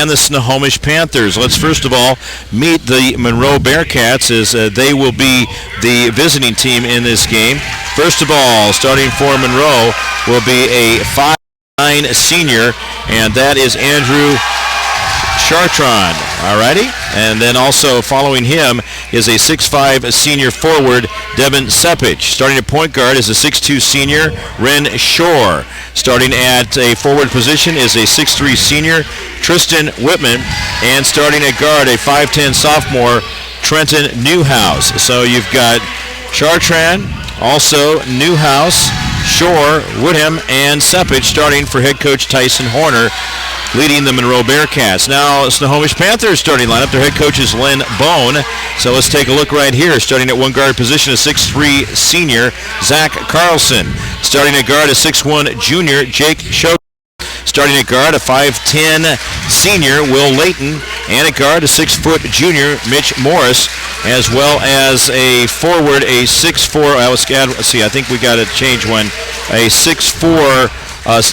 and the Snohomish Panthers. Let's first of all meet the Monroe Bearcats as they will be the visiting team in this game. First of all, starting for Monroe will be a 5'9" senior, and that is Andrew Chartrand. Alrighty, and then also following him is a 6'5" senior forward, Devin Sepich. Starting at point guard is a 6'2" senior, Ren Shore. Starting at a forward position is a 6'3" senior, Tristan Whitman. And starting at guard, a 5'10" sophomore, Trenton Newhouse. So you've got Chartrand, also Newhouse, Shore, Woodham, and Sepich starting for head coach Tyson Horner, leading the Monroe Bearcats. Now, Snohomish Panthers starting lineup. Their head coach is Len Bone. So let's take a look right here. Starting at one guard position, a 6'3" senior, Zach Carlson. Starting at guard, a 6'1" junior, Jake Show. Starting at guard, a 5'10" senior, Will Layton. And at guard, a 6' junior, Mitch Morris, as well as a forward, a 6'4", I think we got to change one, a 6'4",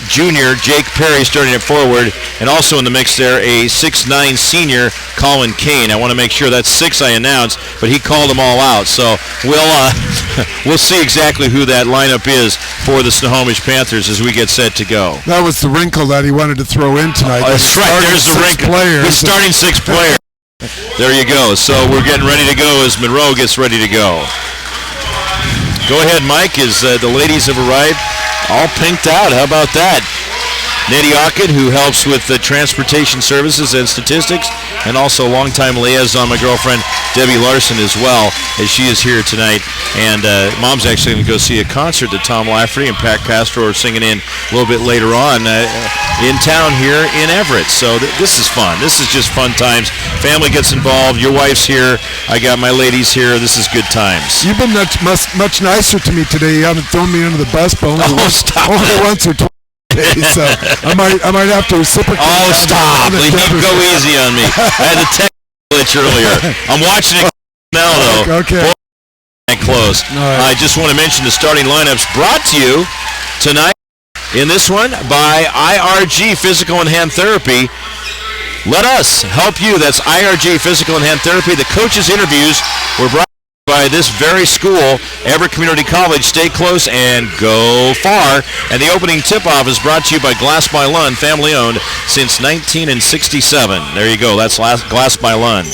junior, Jake Perry, starting at forward, and also in the mix there, a 6'9" senior, Colin Kane. I want to make sure that's 6 I announced, but he called them all out. So we'll see exactly who that lineup is for the Snohomish Panthers as we get set to go. That was the wrinkle that he wanted to throw in tonight. That's right, there's the wrinkle. He's starting 6 players. There you go. So we're getting ready to go as Monroe gets ready to go. Go ahead, Mike, as the ladies have arrived. All pinked out. How about that? Nettie Ockett, who helps with the transportation services and statistics, and also longtime liaison, my girlfriend Debbie Larson as well, as she is here tonight. And Mom's actually going to go see a concert that Tom Lafferty and Pat Castro are singing in a little bit later on in town here in Everett. So this is fun. This is just fun times. Family gets involved. Your wife's here. I got my ladies here. This is good times. You've been much nicer to me today. You haven't thrown me under the bus, but only once or twice. So I might have to reciprocate. Oh, stop! Go easy on me. I had a text glitch earlier. I'm watching it now, though. Okay. Close. Right. I just want to mention the starting lineups brought to you tonight in this one by IRG Physical and Hand Therapy. Let us help you. That's IRG Physical and Hand Therapy. The coaches' interviews were brought by this very school, Everett Community College. Stay close and go far. And the opening tip-off is brought to you by Glass by Lund, family-owned since 1967. There you go. That's Glass by Lund.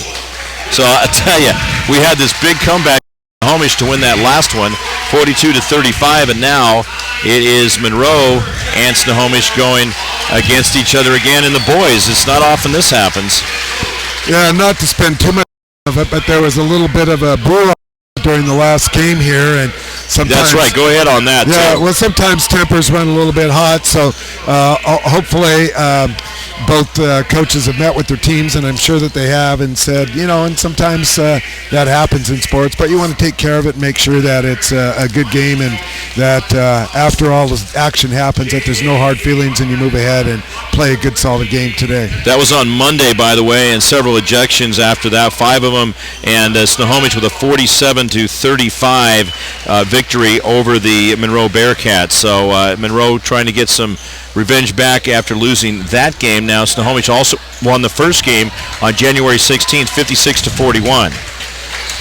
So I tell you, we had this big comeback in Snohomish to win that last one, 42-35, and now it is Monroe and Snohomish going against each other again. And the boys, it's not often this happens. Yeah, not to spend too much of it, but there was a little bit of a brawl during the last game here, and sometimes... That's right. Go ahead on that, yeah, too. well, sometimes tempers run a little bit hot, so hopefully both coaches have met with their teams, and I'm sure that they have, and said, and sometimes that happens in sports, but you want to take care of it and make sure that it's a good game, and that after all the action happens, that there's no hard feelings, and you move ahead and play a good, solid game today. That was on Monday, by the way, and several ejections after that, 5 of them, and Snohomish with a 47-35 victory over the Monroe Bearcats. So Monroe trying to get some revenge back after losing that game. Now Snohomish also won the first game on January 16th, 56-41.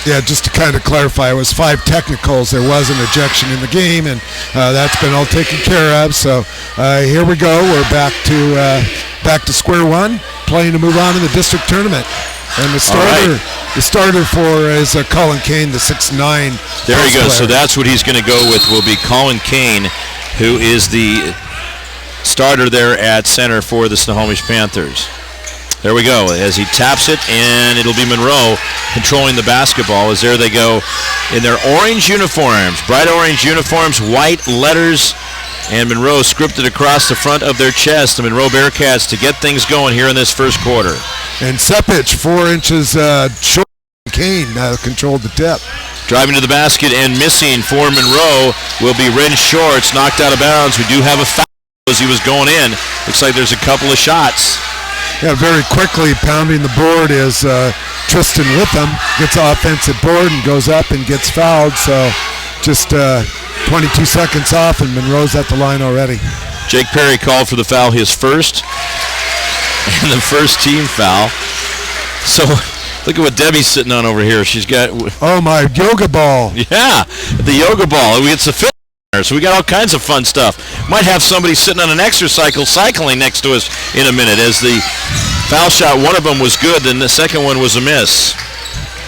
Yeah, just to kind of clarify, it was 5 technicals. There was an ejection in the game, and that's been all taken care of. So here we go. We're back to square one, playing to move on in the district tournament. And the starter for is Colin Kane, the 6'9". There he goes. So that's what he's going to go with. Will be Colin Kane, who is the starter there at center for the Snohomish Panthers. There we go. As he taps it, and it'll be Monroe controlling the basketball. As there they go in their orange uniforms, bright orange uniforms, white letters, and Monroe scripted across the front of their chest. The Monroe Bearcats to get things going here in this first quarter. And Sepich, 4 inches short. Kane controlled the tip. Driving to the basket and missing for Monroe will be Ren Shore. It's knocked out of bounds. We do have a foul as he was going in. Looks like there's a couple of shots. Yeah, very quickly pounding the board is Tristan Witham. Gets an offensive board and goes up and gets fouled. So just 22 seconds off, and Monroe's at the line already. Jake Perry called for the foul, his first. and the first team foul. So look at what Debbie's sitting on over here. She's got... Oh, my yoga ball. Yeah, the yoga ball. It's a fit. So we got all kinds of fun stuff. Might have somebody sitting on an exercycle cycling next to us in a minute, as the foul shot, one of them was good, and the second one was a miss.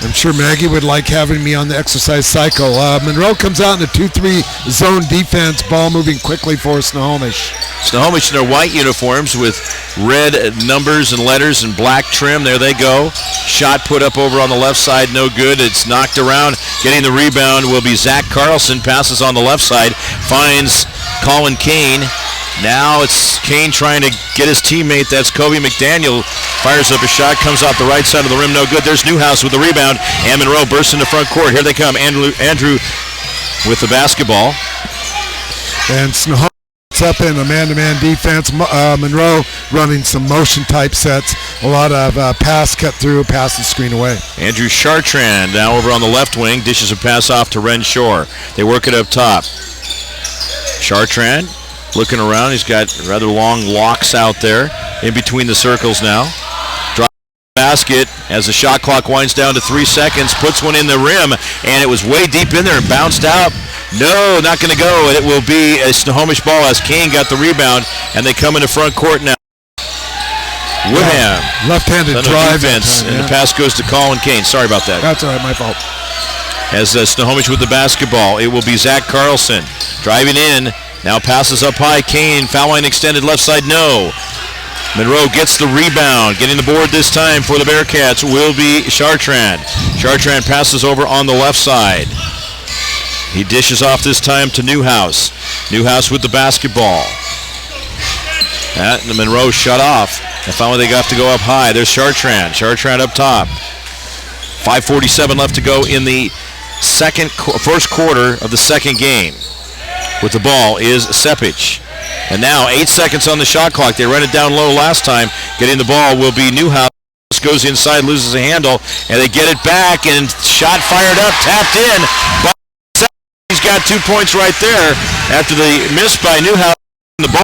I'm sure Maggie would like having me on the exercise cycle. Monroe comes out in a 2-3 zone defense, ball moving quickly for Snohomish. Snohomish in their white uniforms with red numbers and letters and black trim. There they go. Shot put up over on the left side, no good. It's knocked around. Getting the rebound will be Zach Carlson. Passes on the left side, finds Colin Kane. Now it's Kane trying to get his teammate. That's Kobe McDaniel. Fires up a shot, comes out the right side of the rim, no good. There's Newhouse with the rebound, and Monroe bursts into front court. Here they come. Andrew with the basketball. And Snohomish up in a man-to-man defense. Monroe running some motion-type sets. A lot of pass cut through, pass the screen away. Andrew Chartrand now over on the left wing. Dishes a pass off to Ren Shore. They work it up top. Chartrand looking around. He's got rather long locks out there in between the circles now. Drives the basket as the shot clock winds down to 3 seconds. Puts one in the rim, and it was way deep in there and bounced out. No, not going to go. It will be a Snohomish ball as Kane got the rebound, and they come into front court now. Woodham. Left-handed drive. Defense, and the pass goes to Colin Kane. Sorry about that. That's all right, my fault. As Snohomish with the basketball, it will be Zach Carlson driving in. Now passes up high. Kane, foul line extended left side, no. Monroe gets the rebound. Getting the board this time for the Bearcats will be Chartrand. Chartrand passes over on the left side. He dishes off this time to Newhouse. Newhouse with the basketball. And Monroe shut off. And finally they got to go up high. There's Chartrand. Chartrand up top. 5:47 left to go in the first quarter of the second game. With the ball is Sepich. And now 8 seconds on the shot clock. They ran it down low last time. Getting the ball will be Newhouse. Goes inside, loses a handle, and they get it back, and shot fired up, tapped in. He's got 2 points right there after the miss by Newhouse. The ball,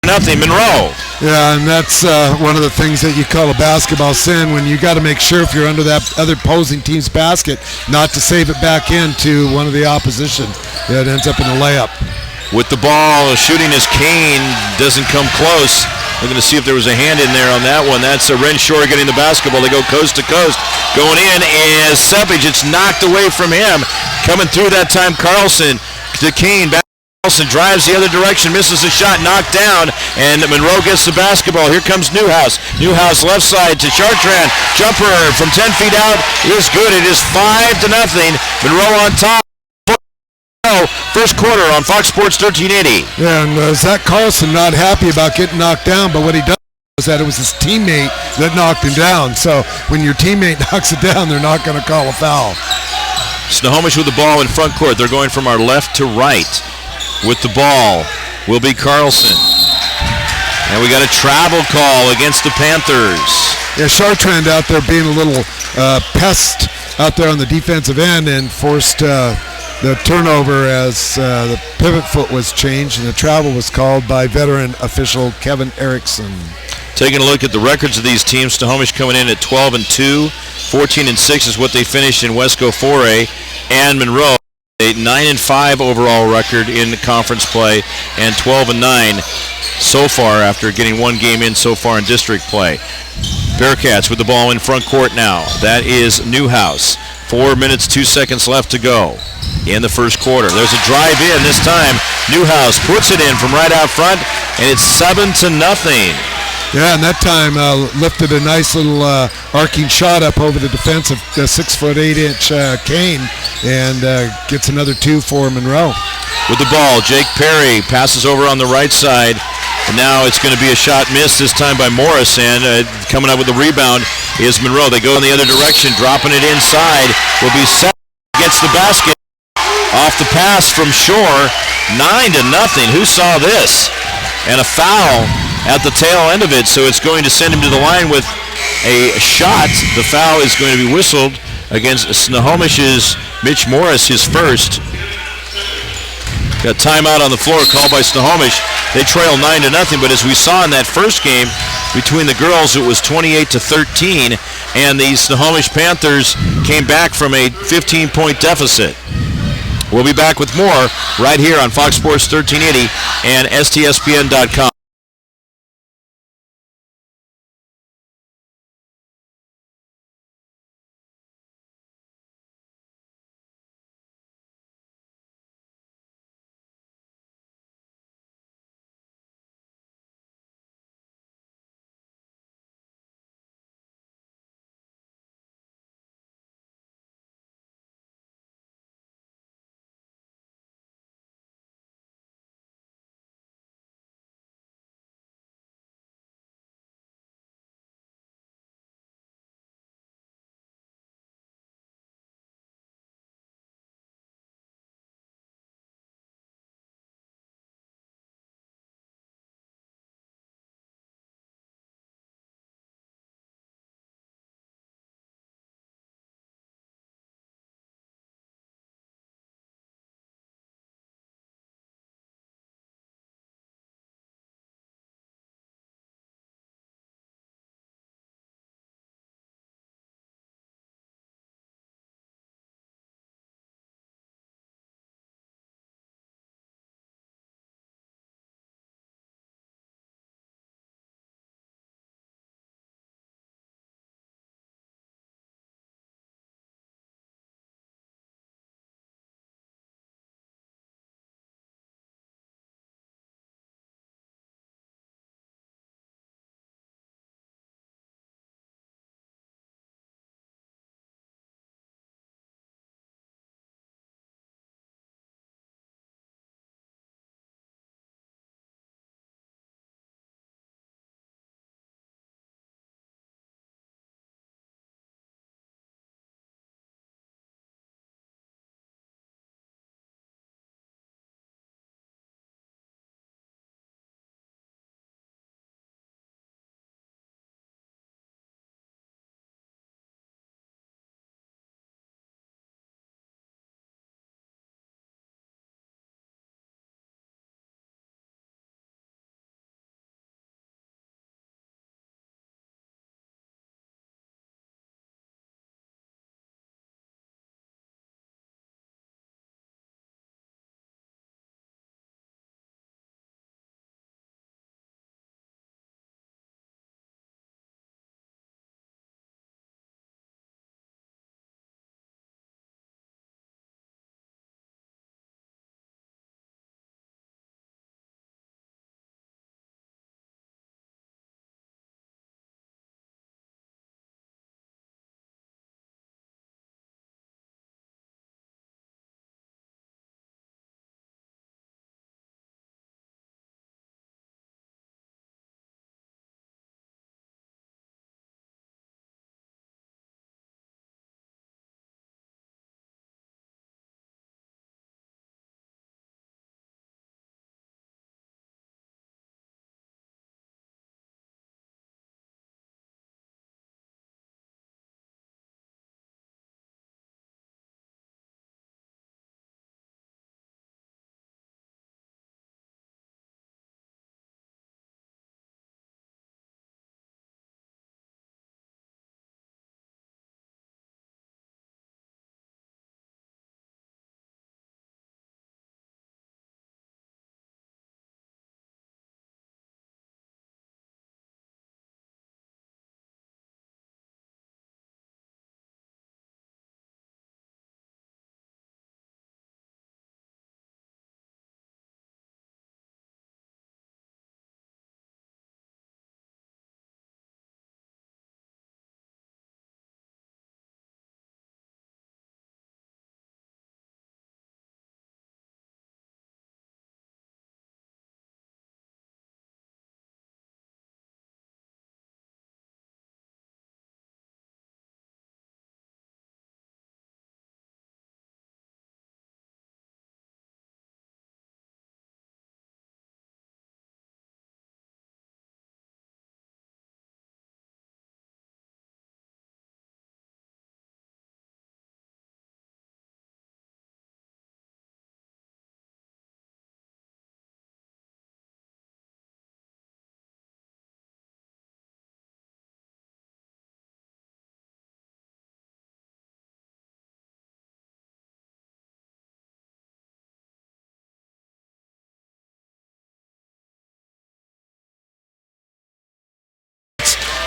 nothing, Monroe. Yeah, and that's one of the things that you call a basketball sin, when you got to make sure if you're under that other opposing team's basket not to save it back into one of the opposition. Yeah, it ends up in a layup. With the ball, shooting as Kane doesn't come close. Looking to see if there was a hand in there on that one. That's Ren Shore getting the basketball. They go coast to coast. Going in is Sepich. It's knocked away from him. Coming through that time, Carlson to Kane. Carlson drives the other direction, misses the shot, knocked down, and Monroe gets the basketball. Here comes Newhouse. Newhouse left side to Chartrand. Jumper from 10 feet out is good. It is 5-0. Monroe on top. First quarter on Fox Sports 1380. Yeah, and Zach Carlson not happy about getting knocked down, but what he does is that it was his teammate that knocked him down. So when your teammate knocks it down, they're not going to call a foul. Snohomish with the ball in front court. They're going from our left to right. With the ball will be Carlson. And we got a travel call against the Panthers. Yeah, Chartrand out there being a little pest out there on the defensive end and forced the turnover as the pivot foot was changed, and the travel was called by veteran official Kevin Erickson. Taking a look at the records of these teams, Snohomish coming in at 12-2, 14-6 is what they finished in Wesco 4A, and Monroe a 9-5 overall record in the conference play and 12-9 so far after getting one game in so far in district play. Bearcats with the ball in front court now. That is Newhouse. 4 minutes, 2 seconds left to go in the first quarter. There's a drive in this time. Newhouse puts it in from right out front, and it's 7-0. Yeah, and that time lifted a nice little arcing shot up over the defense of 6'8" Kane, and gets another 2 for Monroe. With the ball, Jake Perry passes over on the right side, and now it's going to be a shot missed this time by Morris, and coming up with the rebound is Monroe. They go in the other direction, dropping it inside. Will be set, gets the basket off the pass from Shore. 9-0. Who saw this? And a foul at the tail end of it, so it's going to send him to the line with a shot. The foul is going to be whistled against Snohomish's Mitch Morris, his first. Got timeout on the floor called by Snohomish. They trail 9-0, but as we saw in that first game, Between the girls, it was 28-13, and the Snohomish Panthers came back from a 15-point deficit. We'll be back with more right here on Fox Sports 1380 and STSPN.com.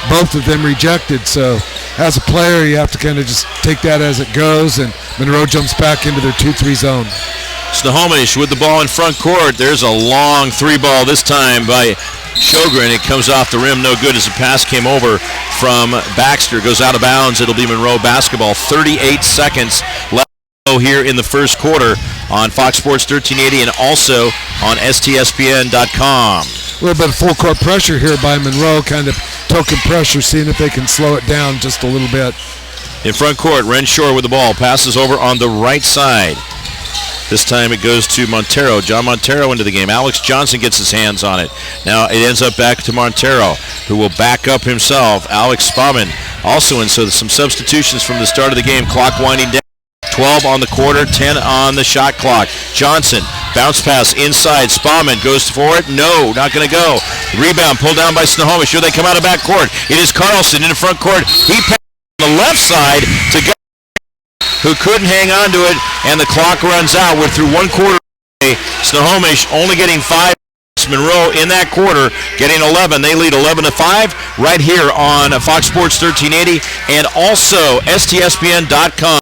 both of them rejected. So as a player, you have to kind of just take that as it goes, and Monroe jumps back into their 2-3 zone. Snohomish with the ball in front court. There's a long three ball this time by Sjogren. It comes off the rim, no good as the pass came over from Baxter. Goes out of bounds. It'll be Monroe basketball. 38 seconds left here in the first quarter on Fox Sports 1380 and also on STSPN.com. A little bit of full court pressure here by Monroe, kind of token pressure, seeing if they can slow it down just a little bit. In front court, Renshaw with the ball. Passes over on the right side. This time it goes to Montero. John Montero into the game. Alex Johnson gets his hands on it. Now it ends up back to Montero, who will back up himself. Alex Spauman also in, so there's some substitutions from the start of the game. Clock winding down. 12 on the quarter, 10 on the shot clock. Johnson, bounce pass inside. Spauman goes for it. No, not going to go. Rebound pulled down by Snohomish. Here they come out of back court. It is Carlson in the front court. He passes on the left side to go, who couldn't hang on to it, and the clock runs out. We're through one quarter. Snohomish only getting 5. Monroe in that quarter getting 11. They lead 11-5 right here on Fox Sports 1380 and also STSPN.com.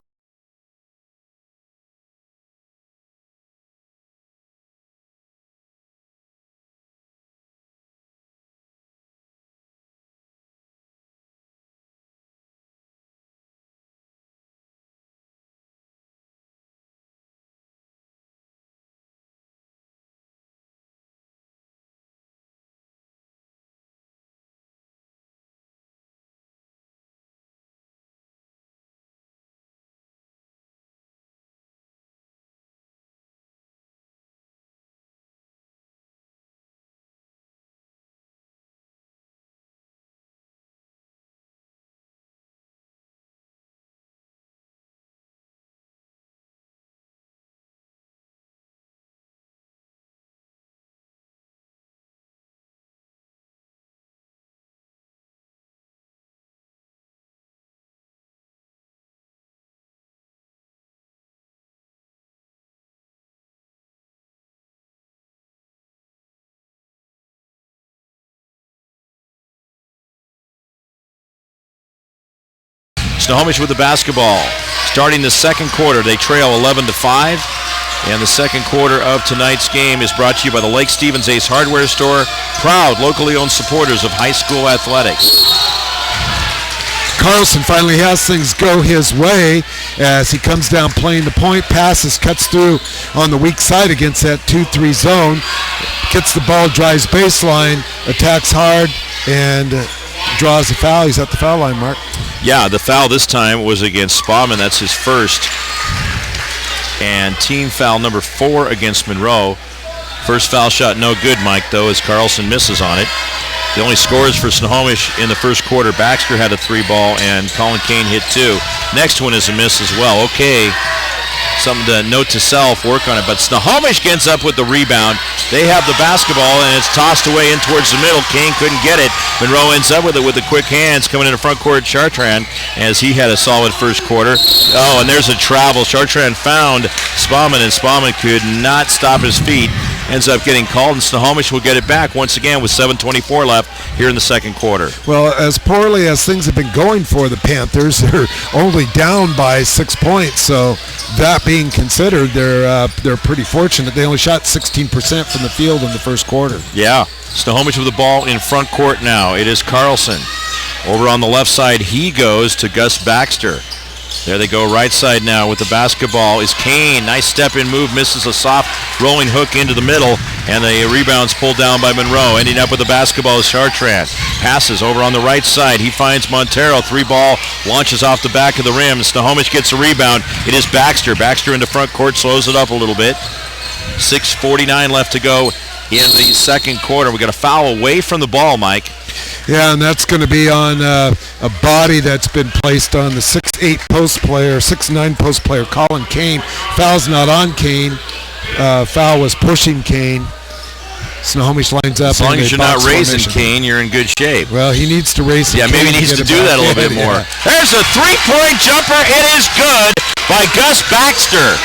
Snohomish with the basketball. Starting the second quarter, they trail 11-5. And the second quarter of tonight's game is brought to you by the Lake Stevens Ace Hardware Store, proud locally owned supporters of high school athletics. Carlson finally has things go his way as he comes down playing the point, passes, cuts through on the weak side against that 2-3 zone, gets the ball, drives baseline, attacks hard, and draws a foul. He's at the foul line, Mark. Yeah, the foul this time was against Spauman. That's his first. And team foul number 4 against Monroe. First foul shot no good, Mike, though, as Carlson misses on it. The only scores for Snohomish in the first quarter, Baxter had a 3-ball and Colin Kane hit 2. Next one is a miss as well. Okay, something to note to self, work on it. But Snohomish gets up with the rebound. They have the basketball, and it's tossed away in towards the middle. Kane couldn't get it. Monroe ends up with it with the quick hands coming in the front court. Chartrand, as he had a solid first quarter. Oh, and there's a travel. Chartrand found Spauman, and Spauman could not stop his feet. Ends up getting called, and Snohomish will get it back once again with 7:24 left here in the second quarter. Well, as poorly as things have been going for the Panthers, they're only down by 6 points. So that being considered, they're pretty fortunate. They only shot 16% from the field in the first quarter. Yeah. Snohomish with the ball in front court now. It is Carlson. Over on the left side, he goes to Gus Baxter. There they go right side now with the basketball is Kane. Nice step-in move, misses a soft rolling hook into the middle, and the rebound's pulled down by Monroe. Ending up with the basketball is Chartrand. Passes over on the right side. He finds Montero. 3-ball, launches off the back of the rim. Snohomish gets a rebound. It is Baxter. Baxter into front court, slows it up a little bit. 6:49 left to go in the second quarter. We got a foul away from the ball, Mike. Yeah, and that's going to be on a body that's been placed on the 6'8 post player, 6'9 post player, Colin Kane. Foul's not on Kane. Foul was pushing Kane. Snohomish lines up. As long as you're not raising formation. Kane, you're in good shape. Well, he needs to raise some. Yeah, maybe he needs to do that a little bit more. There's a three-point jumper. It is good by Gus Baxter.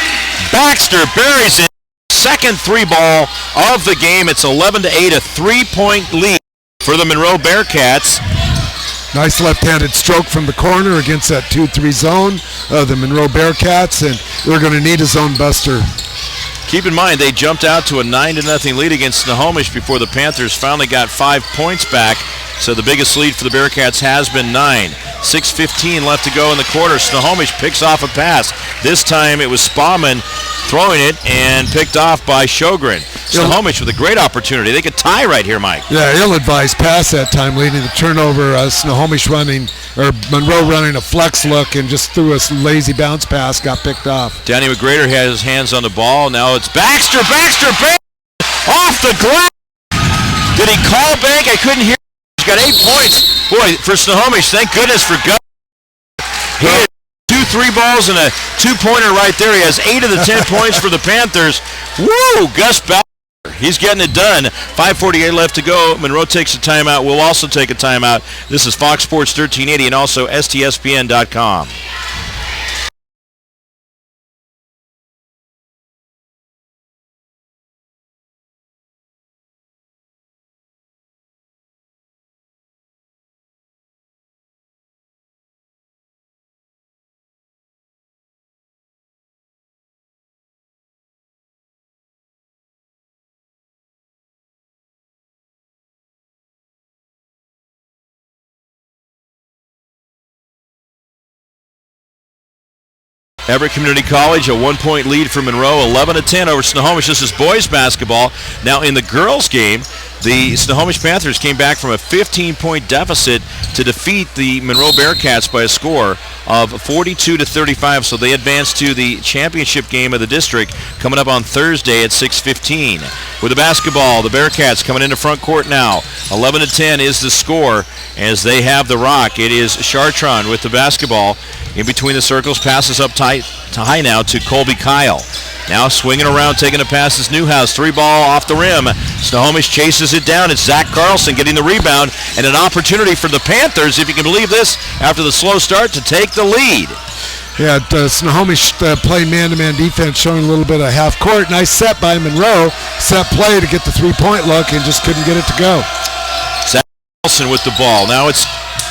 Baxter buries it. Second 3-ball of the game. It's 11-8, a 3-point lead for the Monroe Bearcats. Nice left-handed stroke from the corner against that 2-3 zone of the Monroe Bearcats, and they're going to need a zone buster. Keep in mind, they jumped out to a 9-0 lead against Snohomish before the Panthers finally got 5 points back. So the biggest lead for the Bearcats has been 9. 6:15 left to go in the quarter. Snohomish picks off a pass. This time it was Spauman throwing it and picked off by Sjogren. Snohomish with a great opportunity. They could tie right here, Mike. Yeah, ill-advised pass that time, leading the turnover. Snohomish Monroe running a flex look and just threw a lazy bounce pass, got picked off. Danny McGrader has his hands on the ball. Now it's Baxter off the glass. Did he call bank? I couldn't hear. He's got 8 points. Boy, for Snohomish, thank goodness for Gus. He had 2 3-balls and a 2-pointer right there. He has 8 of the 10 points for the Panthers. Woo! Gus Baxter. He's getting it done. 5:48 left to go. Monroe takes a timeout. We'll also take a timeout. This is Fox Sports 1380 and also STSPN.com. Everett Community College, a 1-point lead for Monroe, 11-10 over Snohomish. This is boys basketball. Now in the girls game, the Snohomish Panthers came back from a 15-point deficit to defeat the Monroe Bearcats by a score of 42-35. So they advanced to the championship game of the district coming up on Thursday at 6:15. With the basketball, the Bearcats coming into front court now. 11-10 is the score as they have the rock. It is Chartrand with the basketball. In between the circles, passes up high now to Colby Kyle. Now swinging around, taking a pass is Newhouse. 3-ball off the rim. Snohomish chases it down. It's Zach Carlson getting the rebound and an opportunity for the Panthers, if you can believe this, after the slow start, to take the lead. Yeah, Snohomish playing man-to-man defense, showing a little bit of half court. Nice set by Monroe. Set play to get the 3-point look and just couldn't get it to go. Zach Carlson with the ball. Now it's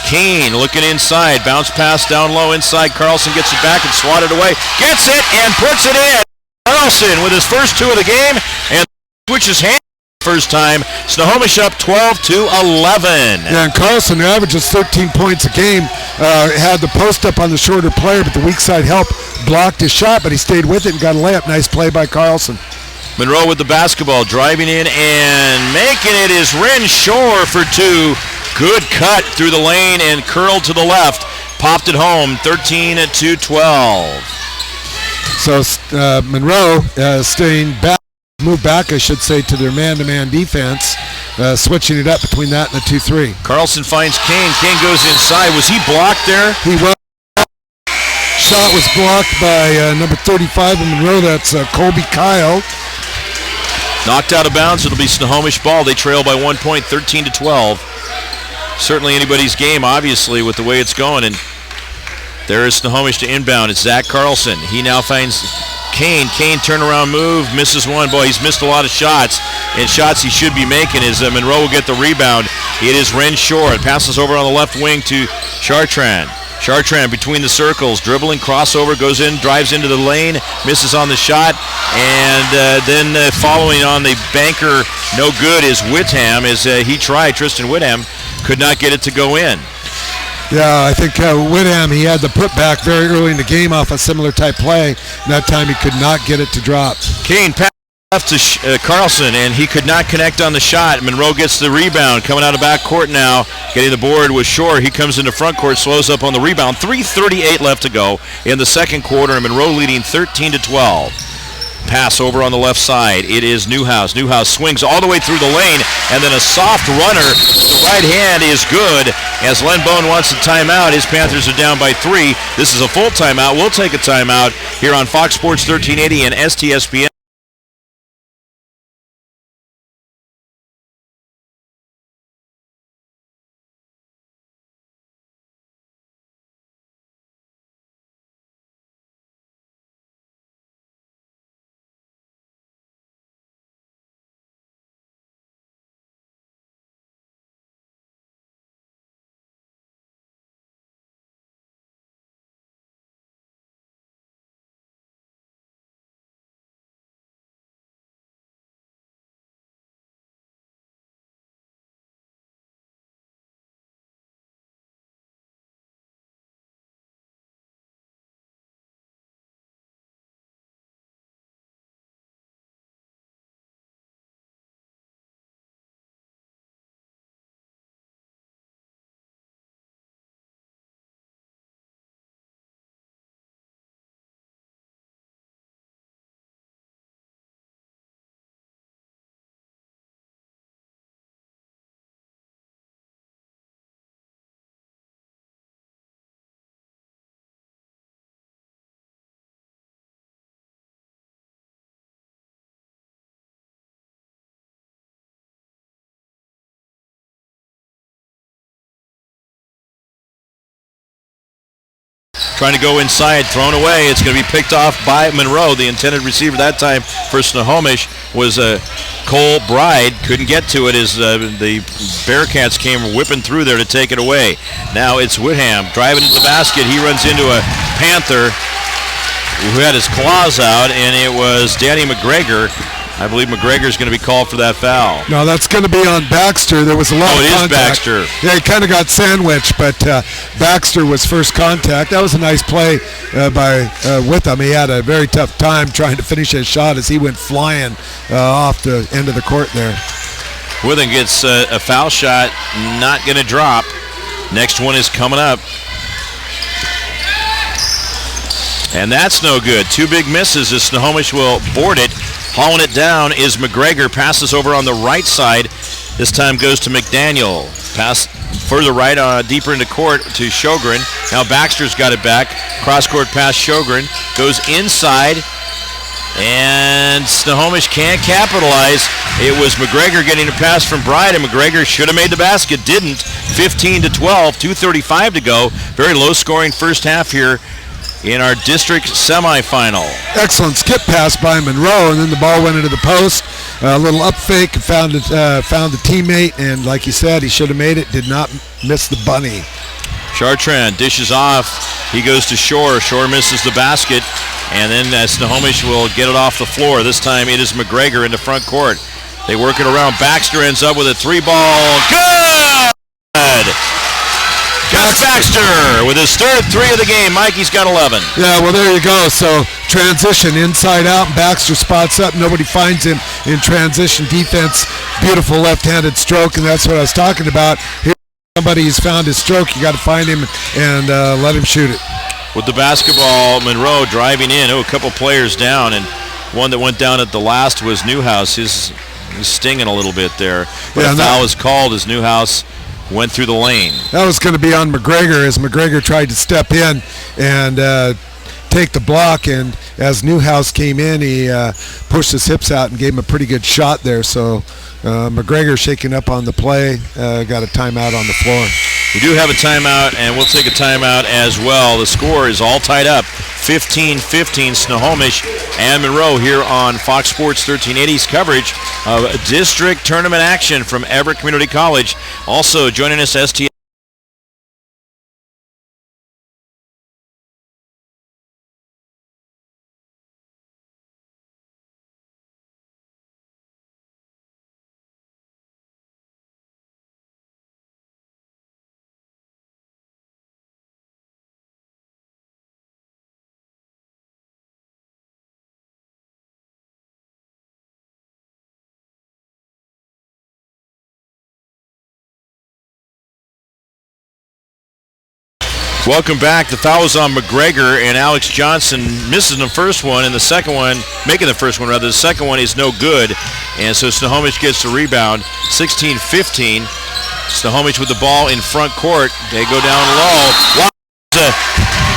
Kane looking inside. Bounce pass down low inside. Carlson gets it back and swatted away. Gets it and puts it in. Carlson with his first 2 of the game and switches hands first time. Snohomish up 12-11. Yeah, and Carlson averages 13 points a game. Had the post up on the shorter player, but the weak side help blocked his shot, but he stayed with it and got a layup. Nice play by Carlson. Monroe with the basketball, driving in and making it is Ren Shore for 2. Good cut through the lane and curled to the left. Popped it home, 13-12. So Monroe staying back, move back, I should say, to their man-to-man defense, switching it up between that and the 2-3. Carlson finds Kane. Kane goes inside. Was he blocked there? He was. Shot was blocked by number 35 of Monroe. That's Colby Kyle. Knocked out of bounds. It'll be Snohomish ball. They trail by 1 point, 13-12. Certainly anybody's game, obviously, with the way it's going. And there is Snohomish to inbound. It's Zach Carlson. He now finds Kane. Kane turnaround move, misses one. Boy, he's missed a lot of shots. And shots he should be making as Monroe will get the rebound. It is Ren Shore. It passes over on the left wing to Chartrand. Chartrand between the circles, dribbling, crossover, goes in, drives into the lane, misses on the shot, and then following on the banker, no good, is Whitham, as he tried. Tristan Whitham could not get it to go in. Yeah, I think Whitham, he had the putback very early in the game off a similar type play, and that time he could not get it to drop. Kane pass left to Carlson, and he could not connect on the shot. Monroe gets the rebound, coming out of back court now, getting the board with Shore. He comes into front court, slows up on the rebound. 3:38 left to go in the second quarter, and Monroe leading 13-12. Pass over on the left side. It is Newhouse. Newhouse swings all the way through the lane, and then a soft runner. The right hand is good as Len Bone wants a timeout. His Panthers are down by 3. This is a full timeout. We'll take a timeout here on Fox Sports 1380 and STSPN. trying to go inside, thrown away. It's going to be picked off by Monroe. The intended receiver that time for Snohomish was Cole Bride. Couldn't get to it as the Bearcats came whipping through there to take it away. Now it's Whitham driving into the basket. He runs into a Panther who had his claws out, and it was Danny McGregor. I believe McGregor's going to be called for that foul. No, that's going to be on Baxter. There was a lot of contact. Oh, it is Baxter. Yeah, he kind of got sandwiched, but Baxter was first contact. That was a nice play by Witham. He had a very tough time trying to finish his shot as he went flying off the end of the court there. Witham gets a foul shot, not going to drop. Next one is coming up. And that's no good. Two big misses as Snohomish will board it. Hauling it down is McGregor. Passes over on the right side. This time goes to McDaniel. Pass further right, deeper into court to Sjogren. Now Baxter's got it back. Cross-court pass Sjogren. Goes inside. And Snohomish can't capitalize. It was McGregor getting a pass from Bride, and McGregor should have made the basket. Didn't. 15-12, 2:35 to go. Very low-scoring first half here in our district semifinal. Excellent skip pass by Monroe, and then the ball went into the post. A little up fake, found the teammate, and like you said, he should have made it. Did not miss the bunny. Chartrand dishes off. He goes to Shore. Shore misses the basket, and then Snohomish will get it off the floor. This time it is McGregor in the front court. They work it around. Baxter ends up with a three-ball. Good! Gus Baxter with his third three of the game. Mikey's got 11. Yeah, well, there you go. So transition inside out, and Baxter spots up. Nobody finds him in transition defense. Beautiful left-handed stroke, and that's what I was talking about. Here, somebody who's found his stroke. You got to find him and let him shoot it. With the basketball, Monroe driving in. Oh, a couple players down, and one that went down at the last was Newhouse. He's stinging a little bit there. But a foul is called as Newhouse went through the lane. That was going to be on McGregor as McGregor tried to step in and take the block, and as Newhouse came in, he pushed his hips out and gave him a pretty good shot there. So McGregor shaking up on the play, got a timeout on the floor. We do have a timeout, and we'll take a timeout as well. The score is all tied up, 15-15, Snohomish and Monroe here on Fox Sports 1380's coverage of district tournament action from Everett Community College. Also joining us, STSPN. Welcome back. The foul was on McGregor, and Alex Johnson misses the first one, and the second one, making the first one rather, the second one is no good, and so Snohomish gets the rebound. 16-15. Snohomish with the ball in front court. They go down low.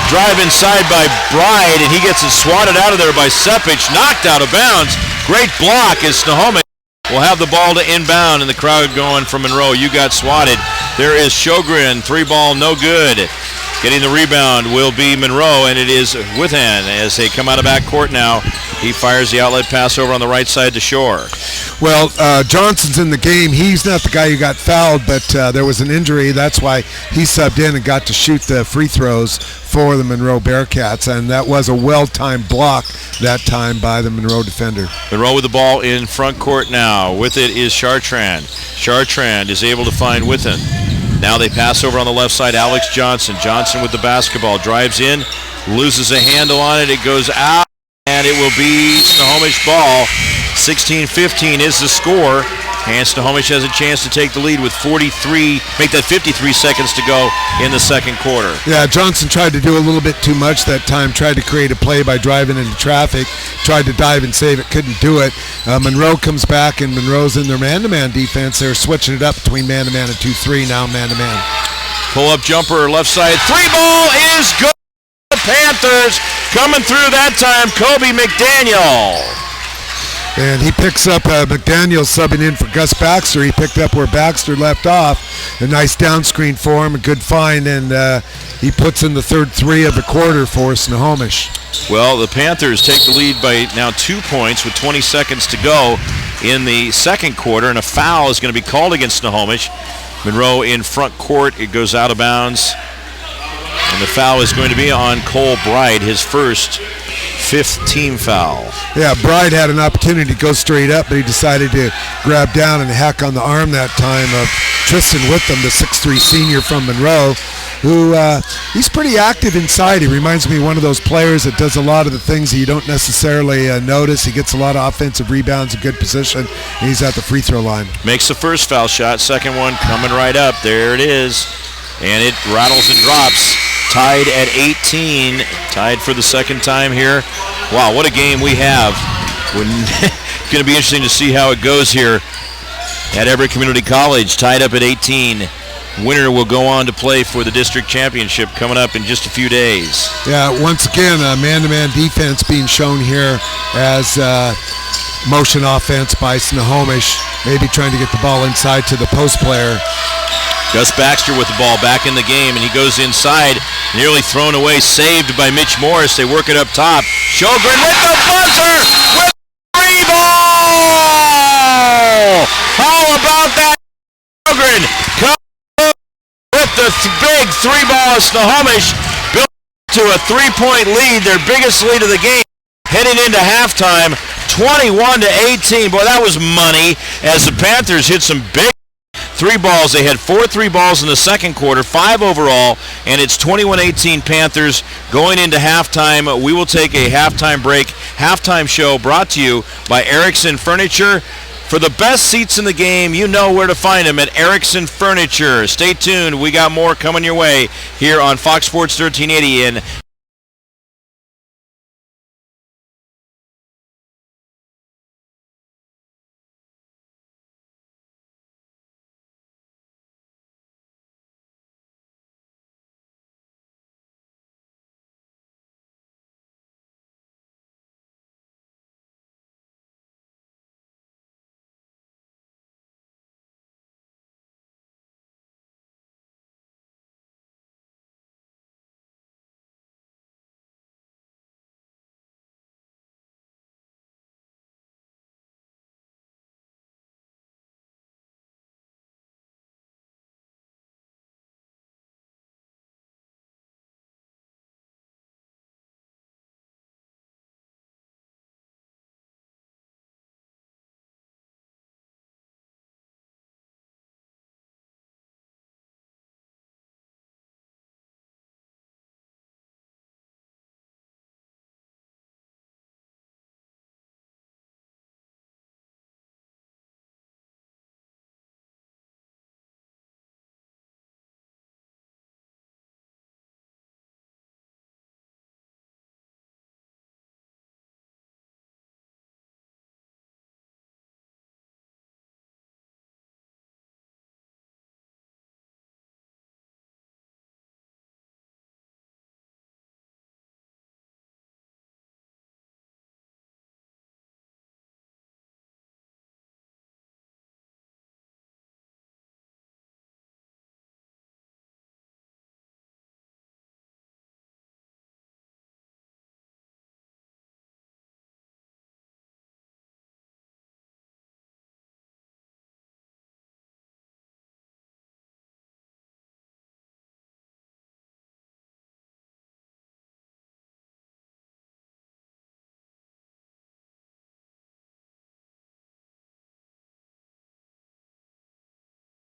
Drive inside by Bride, and he gets it swatted out of there by Sepich, knocked out of bounds. Great block as Snohomish will have the ball to inbound, and the crowd going from Monroe. You got swatted. There is Sjogren, three ball, no good. Getting the rebound will be Monroe, and it is Withan as they come out of backcourt now. He fires the outlet pass over on the right side to Shore. Well, Johnson's in the game. He's not the guy who got fouled, but there was an injury. That's why he subbed in and got to shoot the free throws for the Monroe Bearcats, and that was a well-timed block that time by the Monroe defender. Monroe with the ball in front court now. With it is Chartrand. Chartrand is able to find Withan. Now they pass over on the left side, Alex Johnson. Johnson with the basketball, drives in, loses a handle on it. It goes out, and it will be Snohomish ball. 16-15 is the score, and Snohomish has a chance to take the lead with 53 seconds to go in the second quarter. Yeah, Johnson tried to do a little bit too much that time, tried to create a play by driving into traffic, tried to dive and save it, couldn't do it. Monroe comes back, and Monroe's in their man-to-man defense. They're switching it up between man-to-man and 2-3, now man-to-man. Pull-up jumper, left side, three ball is good. The Panthers coming through that time, Kobe McDaniel. And he picks up McDaniel subbing in for Gus Baxter. He picked up where Baxter left off. A nice down screen for him, a good find, and he puts in the third three of the quarter for Snohomish. Well, the Panthers take the lead by now 2 points with 20 seconds to go in the second quarter, and a foul is going to be called against Snohomish. Monroe in front court. It goes out of bounds. And the foul is going to be on Cole Bright, his first 5th team foul. Yeah, Bright had an opportunity to go straight up, but he decided to grab down and hack on the arm that time of Tristan Witham, the 6'3 senior from Monroe, who he's pretty active inside. He reminds me of one of those players that does a lot of the things that you don't necessarily notice. He gets a lot of offensive rebounds, a good position, and he's at the free throw line. Makes the first foul shot, second one coming right up. There it is, and it rattles and drops. Tied at 18, tied for the second time here. Wow, what a game we have. It's going to be interesting to see how it goes here at Everett Community College, tied up at 18. Winner will go on to play for the district championship coming up in just a few days. Yeah, once again, man-to-man defense being shown here as motion offense by Snohomish, maybe trying to get the ball inside to the post player. Gus Baxter with the ball back in the game, and he goes inside, nearly thrown away, saved by Mitch Morris. They work it up top. Sjogren with the buzzer with the 3 ball! How about that? Sjogren comes with the big 3 ball. Snohomish built to a 3-point lead, their biggest lead of the game, heading into halftime, 21-18. Boy, that was money as the Panthers hit some big 3 balls. They had 4 3 balls in the second quarter, 5 overall, and it's 21-18 Panthers going into halftime. We will take a halftime break. Halftime show brought to you by Erickson Furniture. For the best seats in the game, you know where to find them at Erickson Furniture. Stay tuned. We got more coming your way here on Fox Sports 1380 and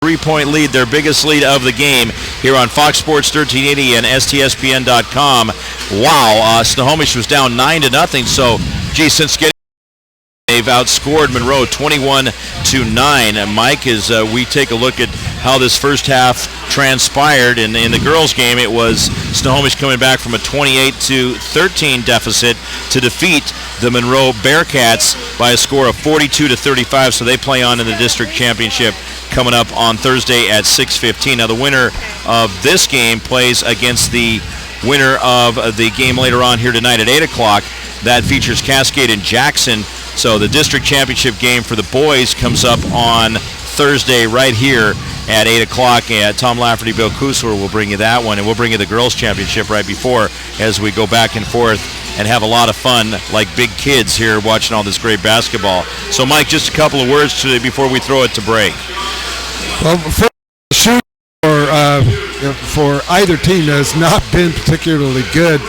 three-point lead, their biggest lead of the game here on Fox Sports 1380 and STSPN.com. Wow, Snohomish was down 9-0. So, since getting they've outscored Monroe 21-9. Mike, as we take a look at how this first half transpired, in the girls' game, it was Snohomish coming back from a 28-13 deficit to defeat the Monroe Bearcats by a score of 42-35. So they play on in the district championship coming up on Thursday at 6:15. Now the winner of this game plays against the winner of the game later on here tonight at 8 o'clock. That features Cascade and Jackson. So the district championship game for the boys comes up on Thursday right here at 8 o'clock. Tom Lafferty, Bill Kusler will bring you that one, and we'll bring you the girls' championship right before as we go back and forth and have a lot of fun like big kids here watching all this great basketball. So, Mike, just a couple of words today before we throw it to break. Well, for either team has not been particularly good.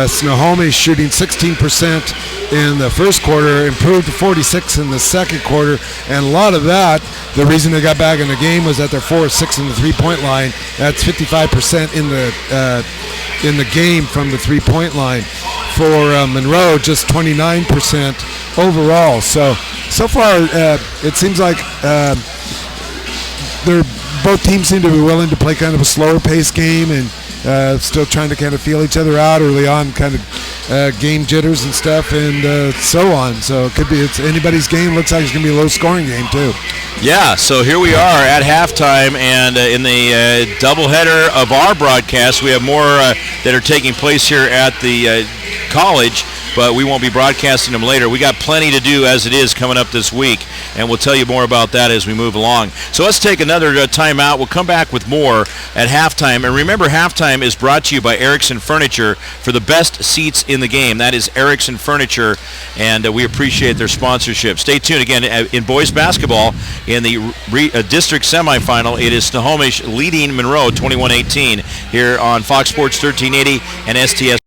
Snohomish shooting 16% in the first quarter, improved to 46 in the second quarter, and a lot of that, the reason they got back in the game was that they're 4-6 in the three-point line. That's 55% in the game from the three-point line. For Monroe, just 29% overall. So far, it seems like both teams seem to be willing to play kind of a slower pace game and still trying to kind of feel each other out early on, kind of game jitters and stuff, and so on. So it could be it's anybody's game. Looks like it's going to be a low-scoring game too. Yeah, so here we are at halftime, and in the doubleheader of our broadcast, we have more that are taking place here at the college, but we won't be broadcasting them later. We got plenty to do as it is coming up this week, and we'll tell you more about that as we move along. So let's take another timeout. We'll come back with more at halftime. And remember, halftime is brought to you by Erickson Furniture for the best seats in the game. That is Erickson Furniture, and we appreciate their sponsorship. Stay tuned. Again, in boys basketball, in the district semifinal, it is Snohomish leading Monroe 21-18 here on Fox Sports 1380 and STS.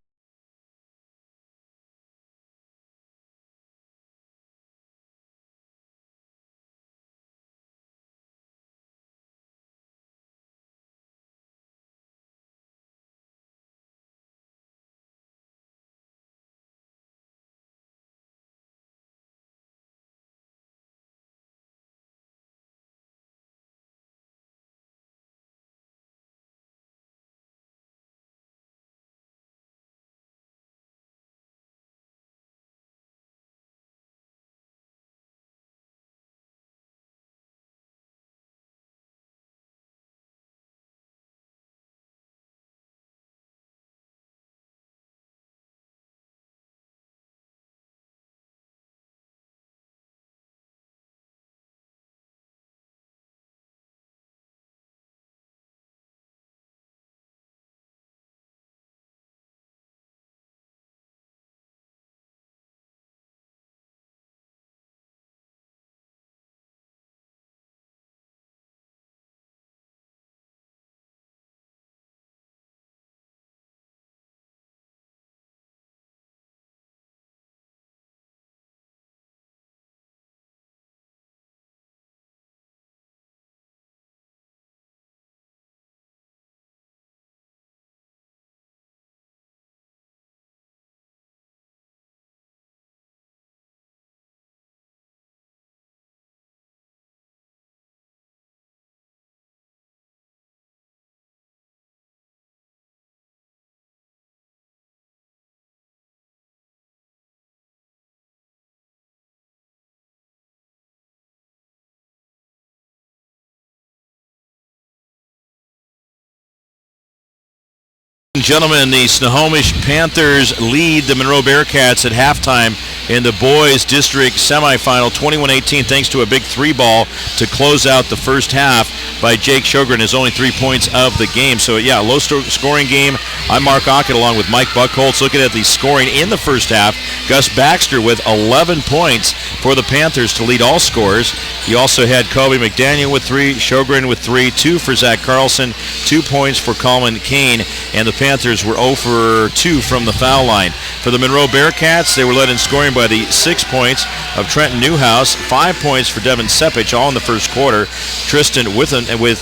Gentlemen, the Snohomish Panthers lead the Monroe Bearcats at halftime in the boys district semifinal 21-18 thanks to a big three ball to close out the first half by Jake Sjogren, his only 3 points of the game. So yeah, low scoring game. I'm Mark Ockett along with Mike Buckholtz. Looking at the scoring in the first half, Gus Baxter with 11 points for the Panthers to lead all scorers. He also had Kobe McDaniel with 3, Sjogren with 3, 2 for Zach Carlson, 2 points for Coleman Kane, and the Panthers were 0 for 2 from the foul line. For the Monroe Bearcats, they were led in scoring by the 6 points of Trenton Newhouse, 5 points for Devin Sepich, all in the first quarter. Tristan with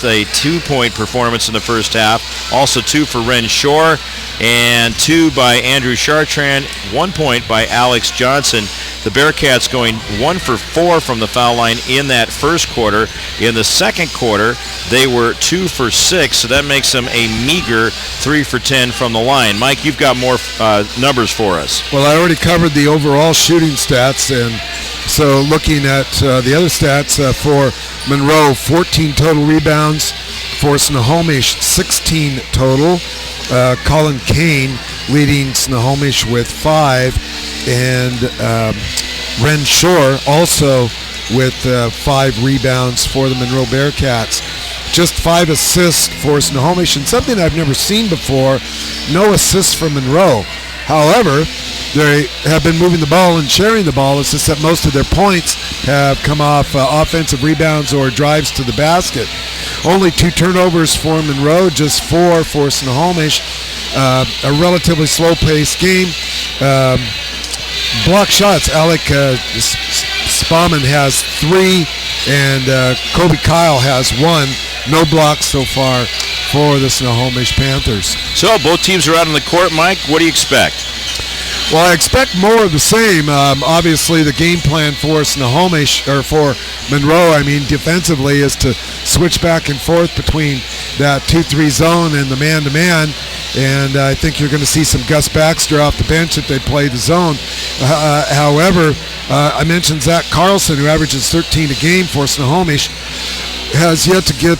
a 2-point performance in the first half. Also 2 for Ren Shore, and 2 by Andrew Chartrand, 1 point by Alex Johnson. The Bearcats going 1 for 4 from the foul line in that first quarter. In the second quarter, they were 2 for 6, so that makes them a meager 3 for 10 from the line. Mike, you've got more numbers for us. Well, I already covered the overall shooting stats, and so looking at the other stats for Monroe, 14 total rebounds. For Snohomish, 16 total. Colin Kane leading Snohomish with 5, and Renshaw also with 5 rebounds for the Monroe Bearcats. Just 5 assists for Snohomish, and something I've never seen before, no assists from Monroe. However, they have been moving the ball and sharing the ball. It's just that most of their points have come off offensive rebounds or drives to the basket. Only 2 turnovers for Monroe, just 4 for Snohomish. A relatively slow-paced game. Block shots, Alec Spauman has 3, and Kobe Kyle has 1. No blocks so far for the Snohomish Panthers. So both teams are out on the court, Mike. What do you expect? Well, I expect more of the same. Obviously, the game plan for Snohomish, or for Monroe, defensively, is to switch back and forth between that 2-3 zone and the man-to-man. And I think you're going to see some Gus Baxter off the bench if they play the zone. However, I mentioned Zach Carlson, who averages 13 a game for Snohomish, has yet to get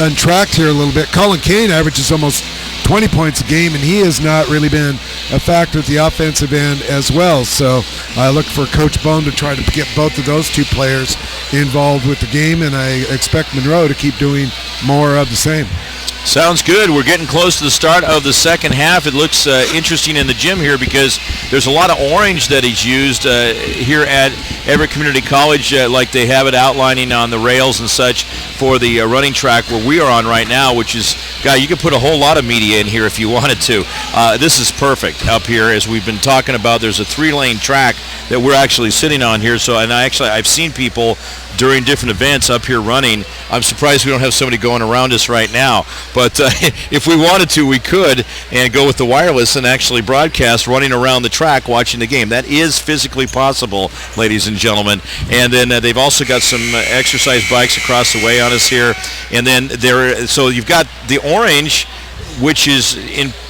untracked here a little bit. Colin Kane averages almost 20 points a game, and he has not really been a factor at the offensive end as well. So I look for Coach Bone to try to get both of those 2 players involved with the game, and I expect Monroe to keep doing more of the same. Sounds good. We're getting close to the start of the second half. It looks interesting in the gym here because there's a lot of orange that is used here at Everett Community College, like they have it outlining on the rails and such for the running track where we are on right now, which is, God, you could put a whole lot of media in here if you wanted to. This is perfect up here, as we've been talking about. There's a 3-lane track that we're actually sitting on here. So, and I've seen people during different events up here running. I'm surprised we don't have somebody going around us right now. But if we wanted to, we could, and go with the wireless and actually broadcast running around the track watching the game. That is physically possible, ladies and gentlemen. And then they've also got some exercise bikes across the way on us here. And then so you've got the orange, which is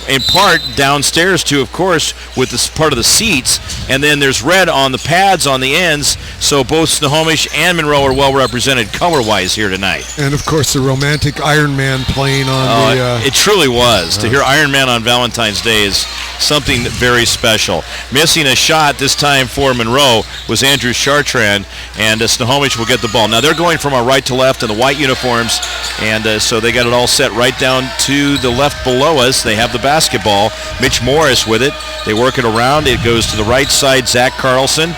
in part downstairs too, of course, with this part of the seats, and then there's red on the pads on the ends, so both Snohomish and Monroe are well represented color-wise here tonight. And of course the romantic Iron Man playing on it truly was. To hear Iron Man on Valentine's Day is something very special. Missing a shot this time for Monroe was Andrew Chartrand, and Snohomish will get the ball. Now they're going from our right to left in the white uniforms, and so they got it all set right down to the left below us. They have the basketball. Mitch Morris with it. They work it around. It goes to the right side. Zach Carlson.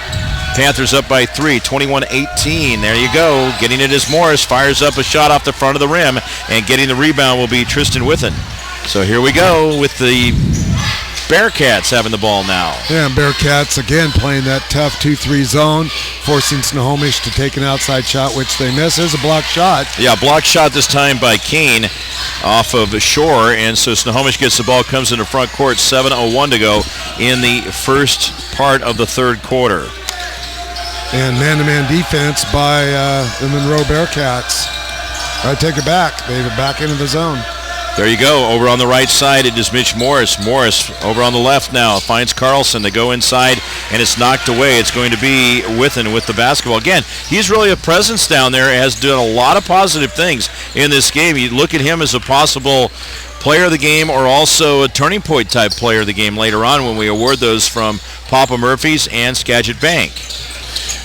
Panthers up by 3, 21-18. There you go. Getting it as Morris fires up a shot off the front of the rim, and getting the rebound will be Tristan Withen. So here we go with the Bearcats having the ball now. Yeah, and Bearcats again playing that tough 2-3 zone, forcing Snohomish to take an outside shot, which they miss. There's a block shot. Yeah, block shot this time by Kane off of Shore, and so Snohomish gets the ball, comes into front court, 7:01 to go in the first part of the third quarter. And man-to-man defense by the Monroe Bearcats. I take it back. They're back into the zone. There you go. Over on the right side, it is Mitch Morris. Morris over on the left now finds Carlson. They go inside, and it's knocked away. It's going to be Withen with the basketball. Again, he's really a presence down there. Has done a lot of positive things in this game. You look at him as a possible player of the game or also a turning point type player of the game later on when we award those from Papa Murphy's and Skagit Bank.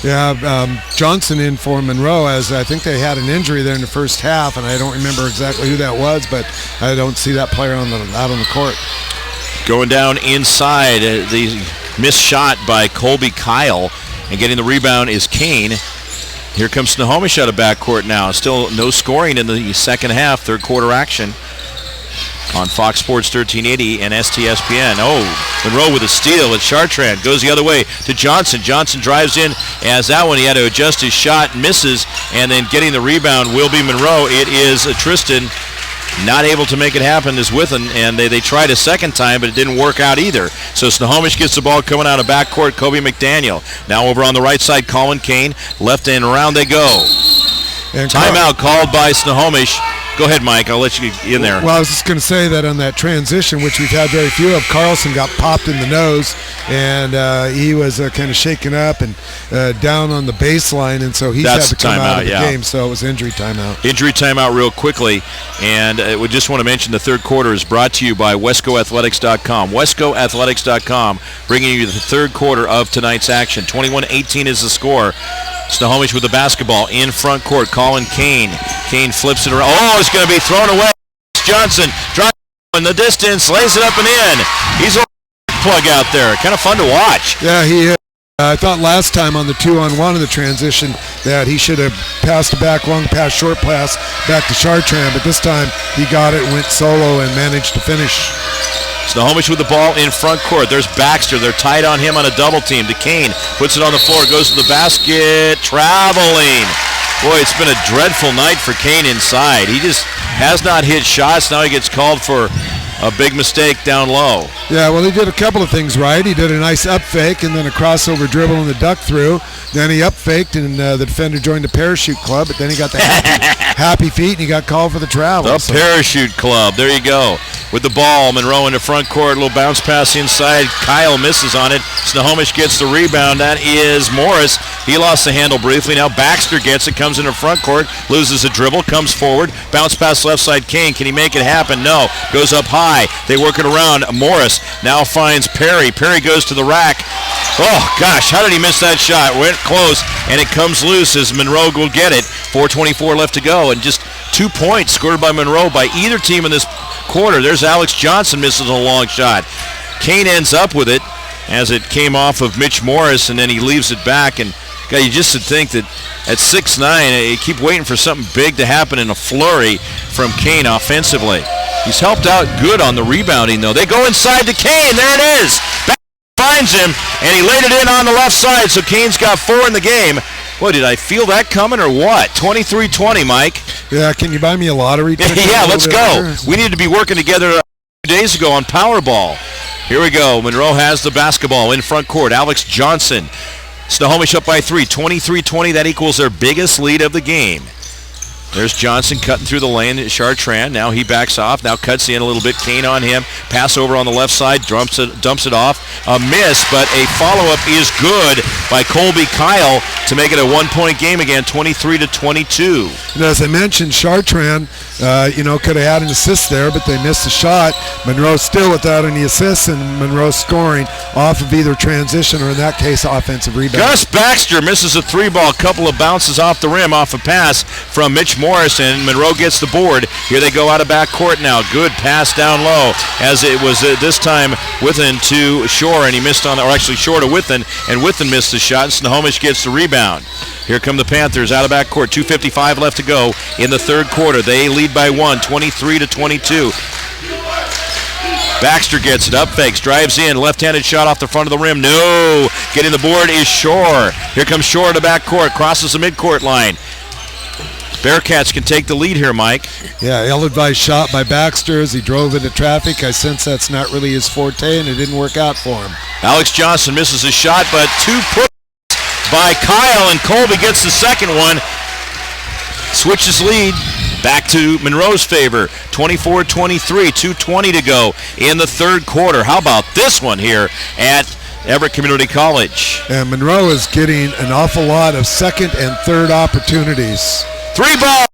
Yeah, Johnson in for Monroe, as I think they had an injury there in the first half, and I don't remember exactly who that was, but I don't see that player out on the court. Going down inside, the missed shot by Colby Kyle, and getting the rebound is Kane. Here comes Snohomish out of backcourt now. Still no scoring in the second half, third quarter action on Fox Sports 1380 and STSPN. Oh, Monroe with a steal. It's Chartrand. Goes the other way to Johnson. Johnson drives in. As that one, he had to adjust his shot, misses, and then getting the rebound will be Monroe. It is Tristan. Not able to make it happen is Withen, and they tried a second time, but it didn't work out either. So Snohomish gets the ball coming out of backcourt. Kobe McDaniel. Now over on the right side, Colin Kane. Left and around they go. And timeout called by Snohomish. Go ahead, Mike. I'll let you get in there. Well, I was just going to say that on that transition, which we've had very few of, Carlson got popped in the nose, and he was kind of shaken up and down on the baseline, and so he's had to come out of the game. So it was injury timeout. Injury timeout real quickly, and we just want to mention the third quarter is brought to you by WescoAthletics.com. WescoAthletics.com bringing you the third quarter of tonight's action. 21-18 is the score. Snohomish with the basketball in front court. Colin Kane. Kane flips it around. Oh, it's going to be thrown away. Johnson drives in the distance, lays it up and in. He's a plug out there. Kind of fun to watch. Yeah, he is. I thought last time on the 2-on-1 of the transition that he should have passed a back, long pass, short pass back to Chartrand, but this time he got it, went solo, and managed to finish. Snohomish with the ball in front court. There's Baxter. They're tied on him on a double team. DeCane puts it on the floor, goes to the basket, traveling. Boy, it's been a dreadful night for Kane inside. He just has not hit shots. Now he gets called for a big mistake down low. Yeah, well, he did a couple of things right. He did a nice up fake and then a crossover dribble and the duck through. Then he up faked and the defender joined the parachute club, but then he got the happy feet and he got called for the travel. The parachute club. There you go. With the ball, Monroe in the front court. A little bounce pass inside. Kyle misses on it. Snohomish gets the rebound. That is Morris. He lost the handle briefly. Now Baxter gets it. Comes in the front court. Loses a dribble. Comes forward. Bounce pass left side. Kane. Can he make it happen? No. Goes up high. They work it around. Morris now finds Perry. Perry goes to the rack. Oh, gosh. How did he miss that shot? Went close, and it comes loose as Monroe will get it. 4:24 left to go, and just 2 points scored by Monroe by either team in this quarter. There's Alex Johnson misses a long shot. Kane ends up with it as it came off of Mitch Morris, and then he leaves it back. And God, you just would think that at 6'9", you keep waiting for something big to happen in a flurry from Kane offensively. He's helped out good on the rebounding, though. They go inside to Kane. There it is. Back finds him, and he laid it in on the left side, so Kane's got 4 in the game. Boy, did I feel that coming or what? 23-20, Mike. Yeah, can you buy me a lottery ticket? Yeah, let's go. We need to be working together a few days ago on Powerball. Here we go. Monroe has the basketball in front court. Alex Johnson. Snohomish up by 3. 23-20. That equals their biggest lead of the game. There's Johnson cutting through the lane at Chartrand. Now he backs off. Now cuts in a little bit. Kane on him. Pass over on the left side. Dumps it off. A miss, but a follow-up is good by Colby Kyle to make it a 1-point game again, 23-22. And as I mentioned, Chartrand, could have had an assist there, but they missed the shot. Monroe still without any assists, and Monroe scoring off of either transition or, in that case, offensive rebound. Gus Baxter misses a 3-ball. Couple of bounces off the rim off a pass from Mitch Morrison. Monroe gets the board. Here they go out of back court now. Good pass down low as it was this time Withen to Shore, and he missed on, or actually Shore to Withen, and Withen missed the shot, and Snohomish gets the rebound. Here come the Panthers out of back court. 2:55 left to go in the third quarter. They lead by 1, 23-22. Baxter gets it up, fakes, drives in, left-handed shot off the front of the rim. No! Getting the board is Shore. Here comes Shore to back court, crosses the midcourt line. Bearcats can take the lead here, Mike. Yeah, ill-advised shot by Baxter as he drove into traffic. I sense that's not really his forte, and it didn't work out for him. Alex Johnson misses a shot, but 2 puts by Kyle, and Colby gets the second one. Switches lead back to Monroe's favor. 24-23, 2:20 to go in the third quarter. How about this one here at Everett Community College? And Monroe is getting an awful lot of second and third opportunities. 3-ball,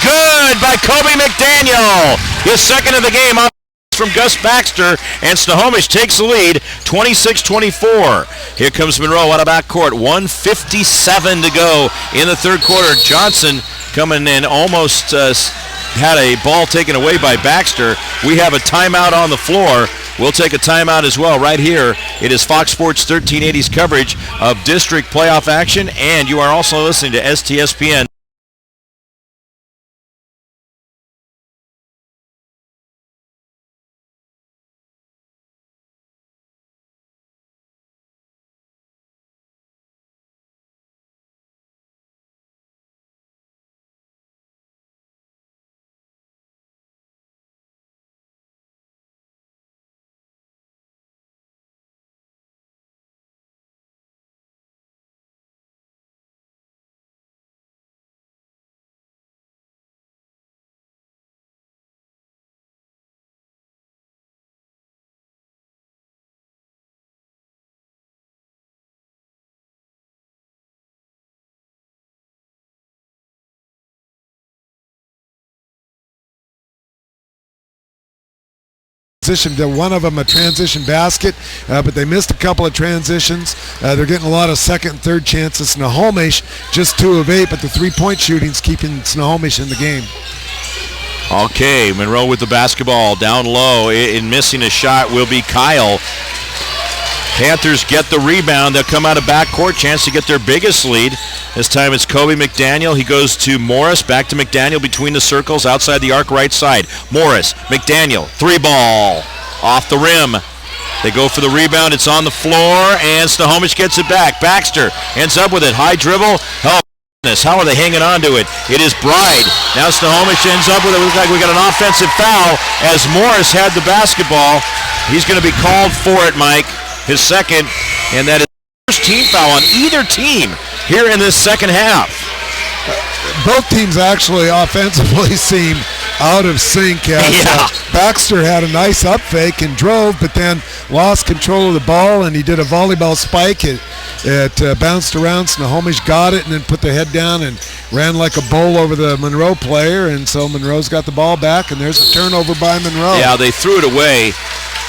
good by Kobe McDaniel. His second of the game up from Gus Baxter, and Snohomish takes the lead, 26-24. Here comes Monroe out of backcourt, 1:57 to go in the third quarter. Johnson coming in almost had a ball taken away by Baxter. We have a timeout on the floor. We'll take a timeout as well right here. It is Fox Sports 1380's coverage of district playoff action, and you are also listening to STSPN. one of them a transition basket, but they missed a couple of transitions. They're getting a lot of second and third chances. Snohomish just 2 of 8, but the three-point shooting's keeping Snohomish in the game. Okay, Monroe with the basketball down low. In missing a shot will be Kyle. Panthers get the rebound. They'll come out of backcourt, chance to get their biggest lead. This time it's Kobe McDaniel. He goes to Morris, back to McDaniel between the circles, outside the arc right side. Morris, McDaniel, 3-ball, off the rim. They go for the rebound. It's on the floor, and Snohomish gets it back. Baxter ends up with it. High dribble. How are they hanging on to it? It is Bride. Now Snohomish ends up with it. Looks like we got an offensive foul as Morris had the basketball. He's going to be called for it, Mike. His second, and that is the first team foul on either team here in this second half. Both teams actually offensively seem out of sync. Baxter had a nice up fake and drove, but then lost control of the ball, and he did a volleyball spike. It bounced around. Snohomish got it and then put the head down and ran like a bull over the Monroe player, and so Monroe's got the ball back, and there's a turnover by Monroe. Yeah, they threw it away.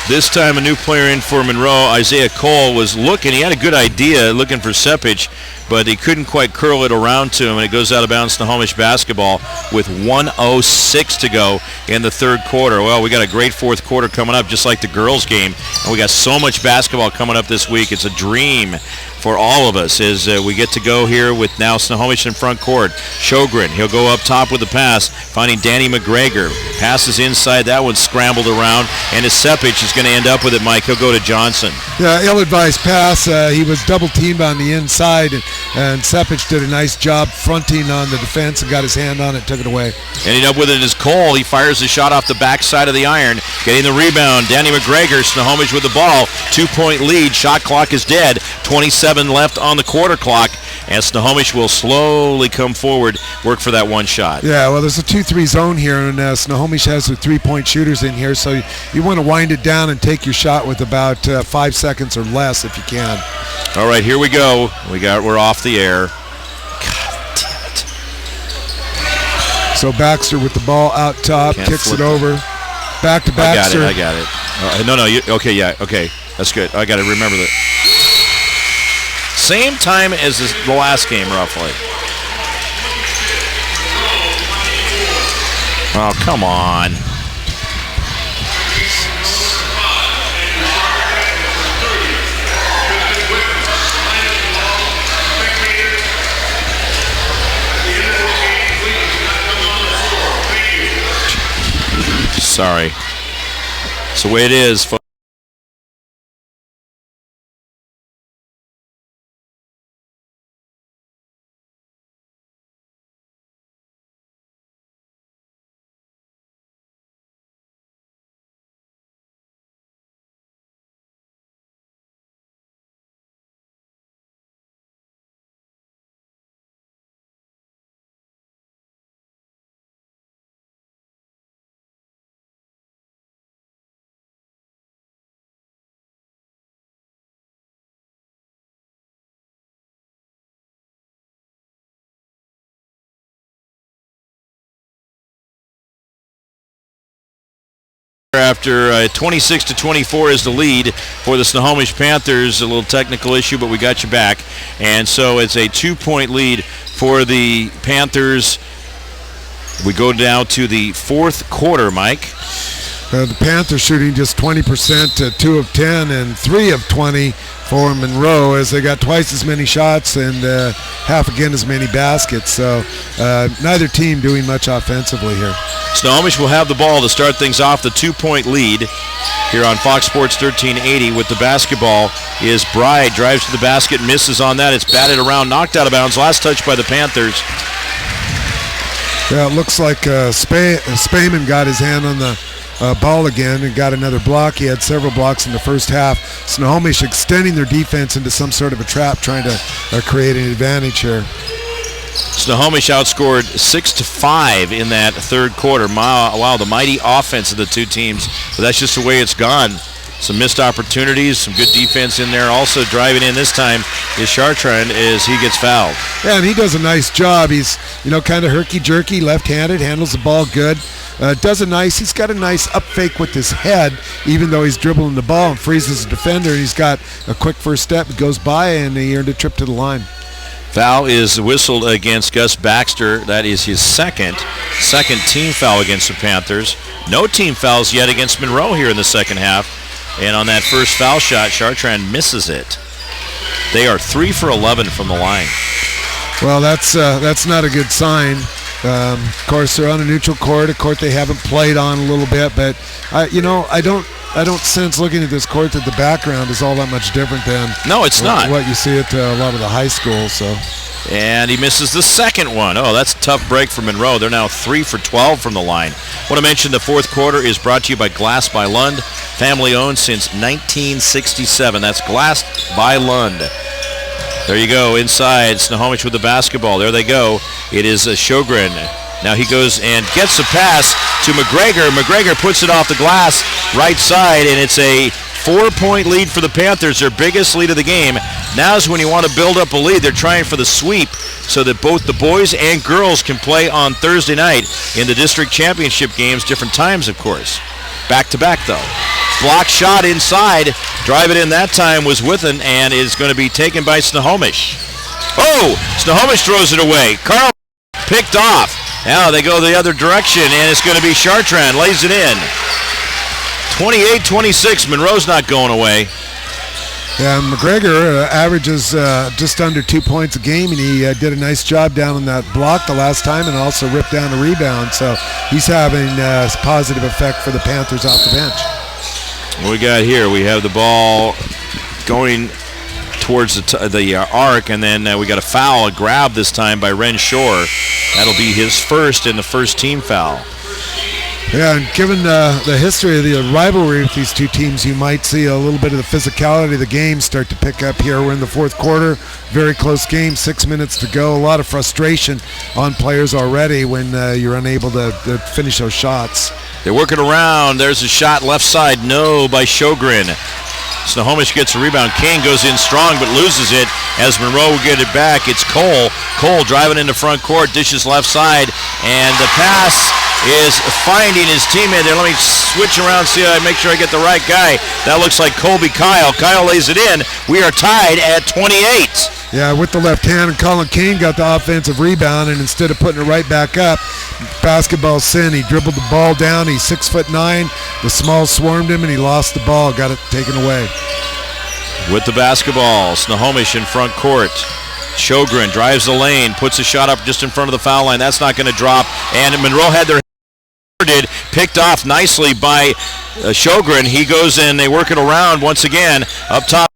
This time a new player in for Monroe, Isaiah Cole, was looking. He had a good idea, looking for Sepich, but he couldn't quite curl it around to him, and it goes out of bounds. Snohomish basketball with 1:06 to go in the third quarter. Well, we got a great fourth quarter coming up, just like the girls' game, and we got so much basketball coming up this week. It's a dream for all of us as we get to go here with now Snohomish in front court. Sjogren, he'll go up top with the pass, finding Danny McGregor. Passes inside, that one scrambled around, and as Sepich is going to end up with it, Mike. He'll go to Johnson. Yeah, ill-advised pass. He was double-teamed on the inside, and Sepich did a nice job fronting on the defense and got his hand on it, took it away. Ending up with it is Cole. He fires the shot off the backside of the iron. Getting the rebound, Danny McGregor. Snohomish with the ball. 2-point lead. Shot clock is dead. 27 left on the quarter clock. And Snohomish will slowly come forward, work for that one shot. Yeah, well, there's a 2-3 zone here, and Snohomish has their three-point shooters in here, so you want to wind it down and take your shot with about 5 seconds or less if you can. All right, here we go. We're off the air. God damn it. So Baxter with the ball out top, kicks it over. Back to Baxter. I got it. Okay, that's good. I got to remember that. Same time as the last game, roughly. Oh, come on. Sorry. It's the way it is, folks. After 26-24 is the lead for the Snohomish Panthers. A little technical issue, but we got you back. And so it's a 2-point lead for the Panthers. We go down to the fourth quarter, Mike. The Panthers shooting just 20%, 2 of 10, and 3 of 20 for Monroe, as they got twice as many shots and half again as many baskets. So neither team doing much offensively here. Snohomish will have the ball to start things off. The 2-point lead here on Fox Sports 1380 with the basketball is Bride. Drives to the basket, misses on that. It's batted around, knocked out of bounds. Last touch by the Panthers. Yeah, it looks like Spayman got his hand on the ball again and got another block. He had several blocks in the first half. Snohomish extending their defense into some sort of a trap, trying to create an advantage here. Snohomish outscored 6-5 in that third quarter. Wow, the mighty offense of the two teams. But that's just the way it's gone. some missed opportunities, some good defense in there. Also driving in this time is Chartrand as he gets fouled. Yeah, and he does a nice job. He's, kind of herky-jerky, left-handed, handles the ball good. He's got a nice up fake with his head, even though he's dribbling the ball and freezes the defender. He's got a quick first step, goes by, and he earned a trip to the line. Foul is whistled against Gus Baxter. That is his second team foul against the Panthers. No team fouls yet against Monroe here in the second half. And on that first foul shot, Chartrand misses it. They are 3 for 11 from the line. Well, that's not a good sign. Of course, they're on a neutral court, a court they haven't played on a little bit. But I don't sense, looking at this court, that the background is all that much different than it's not what you see at a lot of the high schools. So. And he misses the second one. Oh, that's a tough break for Monroe. They're now 3 for 12 from the line. I want to mention the fourth quarter is brought to you by Glass by Lund, family owned since 1967. That's Glass by Lund. There you go, inside, Snohomish with the basketball. There they go. It is Sjogren. Now he goes and gets the pass to McGregor. McGregor puts it off the glass, right side, and it's a 4-point lead for the Panthers, their biggest lead of the game. Now is when you want to build up a lead. They're trying for the sweep so that both the boys and girls can play on Thursday night in the district championship games, different times, of course. Back-to-back, though. Block shot inside. Drive it in that time was Withen, and is going to be taken by Snohomish. Oh, Snohomish throws it away. Carl picked off. Now they go the other direction, and it's going to be Chartrand. Lays it in. 28-26. Monroe's not going away. Yeah, McGregor averages just under 2 points a game, and he did a nice job down on that block the last time and also ripped down a rebound. So he's having a positive effect for the Panthers off the bench. What we got here, we have the ball going towards the arc, and then we got a foul, a grab this time by Ren Shore. That'll be his first and the first team foul. Yeah, and given the history of the rivalry with these two teams, you might see a little bit of the physicality of the game start to pick up here. We're in the fourth quarter, very close game, 6 minutes to go. A lot of frustration on players already when you're unable to finish those shots. They're working around. There's a shot left side, no, by Sjogren. Snohomish gets a rebound. King goes in strong but loses it as Monroe will get it back. It's Cole. Cole driving into front court, dishes left side, and the pass is finding his teammate there. Let me switch around, make sure I get the right guy. That looks like Colby Kyle. Kyle lays it in. We are tied at 28. Yeah, with the left hand, and Colin King got the offensive rebound, and instead of putting it right back up, basketball sin. He dribbled the ball down. He's 6'9". The Smalls swarmed him, and he lost the ball, got it taken away. With the basketball, Snohomish in front court. Sjogren drives the lane, puts a shot up just in front of the foul line. That's not going to drop, and Monroe had their picked off nicely by Sjogren. He goes in, they work it around once again. Up top,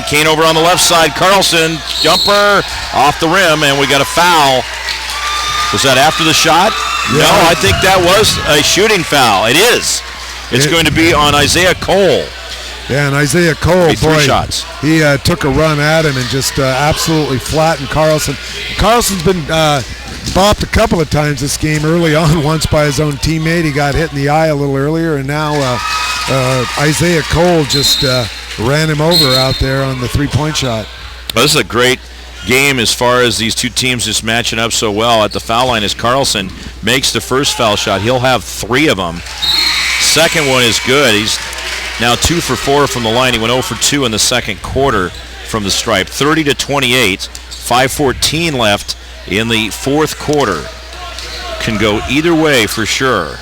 Kane over on the left side. Carlson, jumper off the rim, and we got a foul. Was that after the shot? Yeah. No, I think that was a shooting foul. It is. It's going to be on Isaiah Cole. Yeah, and Isaiah Cole, boy, shots. He took a run at him and just absolutely flattened Carlson. Carlson's been bopped a couple of times this game, early on once by his own teammate. He got hit in the eye a little earlier, and now Isaiah Cole just ran him over out there on the three-point shot. Well, this is a great game as far as these two teams just matching up so well. At the foul line as Carlson makes the first foul shot. He'll have 3 of them. Second one is good. He's now 2 for 4 from the line. He went 0 for 2 in the second quarter from the stripe. 30-28, 5:14 left in the fourth quarter. Can go either way for sure.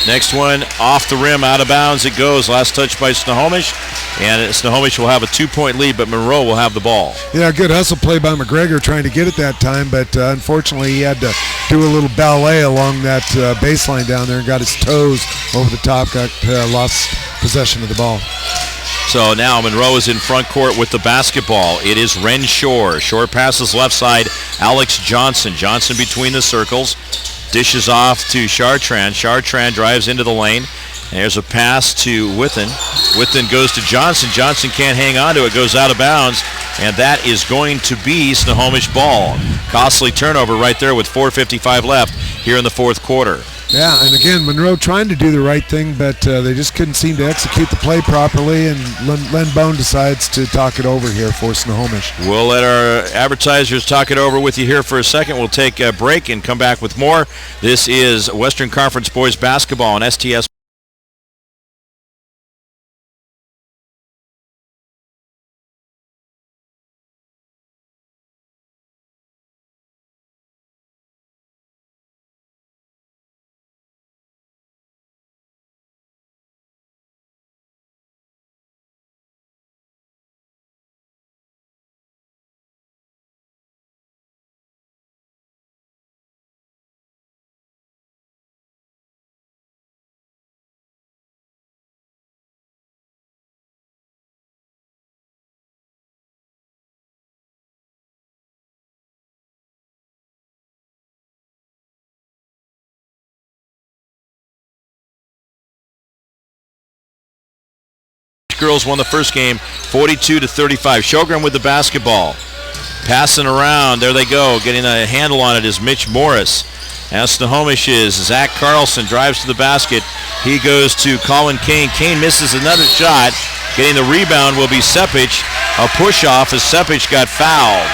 Next one off the rim, out of bounds it goes. Last touch by Snohomish, and Snohomish will have a 2-point lead, but Monroe will have the ball. Yeah, good hustle play by McGregor trying to get it that time, but unfortunately he had to do a little ballet along that baseline down there and got his toes over the top, lost possession of the ball. So now Monroe is in front court with the basketball. It is Ren Shore. Shore passes left side, Alex Johnson. Johnson between the circles. Dishes off to Chartrand. Chartrand drives into the lane. There's a pass to Withen. Withen goes to Johnson. Johnson can't hang on to it. Goes out of bounds. And that is going to be Snohomish ball. Costly turnover right there with 4:55 left here in the fourth quarter. Yeah, and again, Monroe trying to do the right thing, but they just couldn't seem to execute the play properly, and Len Bone decides to talk it over here for Snohomish. We'll let our advertisers talk it over with you here for a second. We'll take a break and come back with more. This is Western Conference Boys Basketball on STS. Girls won the first game 42-35. Sjogren with the basketball. Passing around. There they go. Getting a handle on it is Mitch Morris. As Snohomish is, Zach Carlson drives to the basket. He goes to Colin Kane. Kane misses another shot. Getting the rebound will be Sepic. A push-off as Sepic got fouled.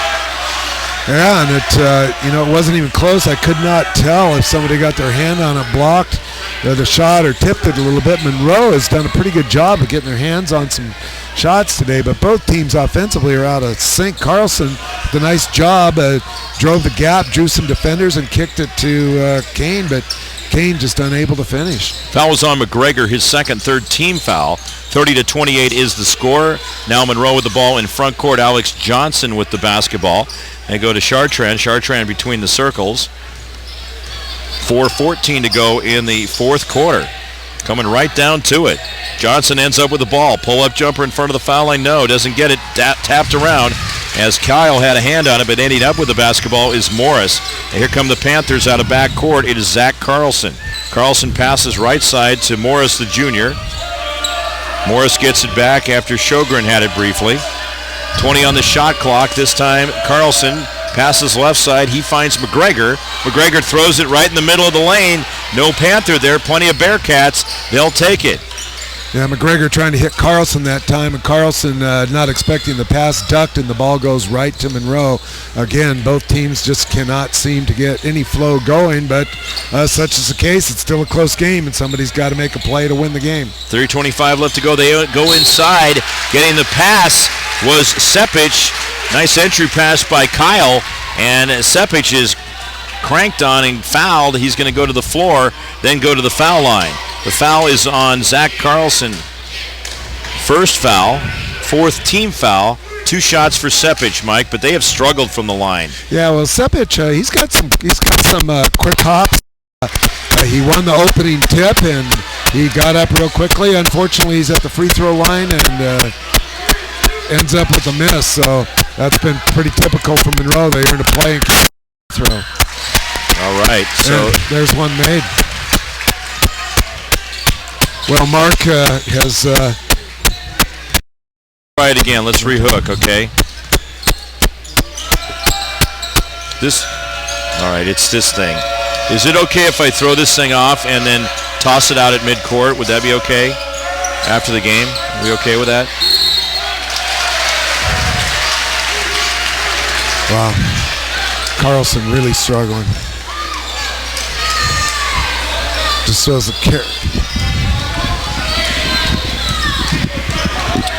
Yeah, and it wasn't even close. I could not tell if somebody got their hand on it, blocked the shot, or tipped it a little bit. Monroe has done a pretty good job of getting their hands on some shots today, but both teams offensively are out of sync. Carlson, the nice job, drove the gap, drew some defenders, and kicked it to Kane, but Kane just unable to finish. Foul was on McGregor, his second, third team foul. 30-28 is the score. Now Monroe with the ball in front court. Alex Johnson with the basketball. They go to Chartrand. Chartrand between the circles. 4:14 to go in the fourth quarter. Coming right down to it. Johnson ends up with the ball. Pull-up jumper in front of the foul line. No, doesn't get it. Tapped around as Kyle had a hand on it, but ending up with the basketball is Morris. And here come the Panthers out of back court. It is Zach Carlson. Carlson passes right side to Morris, the junior. Morris gets it back after Sjogren had it briefly. 20 on the shot clock. This time Carlson passes left side. He finds McGregor. McGregor throws it right in the middle of the lane. No Panther there. Plenty of Bearcats. They'll take it. Yeah, McGregor trying to hit Carlson that time, and Carlson not expecting the pass, ducked, and the ball goes right to Monroe. Again, both teams just cannot seem to get any flow going, but such is the case. It's still a close game, and somebody's got to make a play to win the game. 3:25 left to go. They go inside. Getting the pass was Sepic. Nice entry pass by Kyle, and Sepic is cranked on and fouled. He's going to go to the floor, then go to the foul line. The foul is on Zach Carlson. First foul, fourth team foul. 2 shots for Sepic, Mike, but they have struggled from the line. Yeah, well, Sepic, he's got some quick hops. He won the opening tip, and he got up real quickly. Unfortunately, he's at the free throw line and ends up with a miss. So that's been pretty typical for Monroe. They earned a play and throw. All right, so and there's one made. Well, Mark has... Try it again. Let's rehook, okay? All right, it's this thing. Is it okay if I throw this thing off and then toss it out at midcourt? Would that be okay after the game? Are we okay with that? Wow. Carlson really struggling. Just shows a care.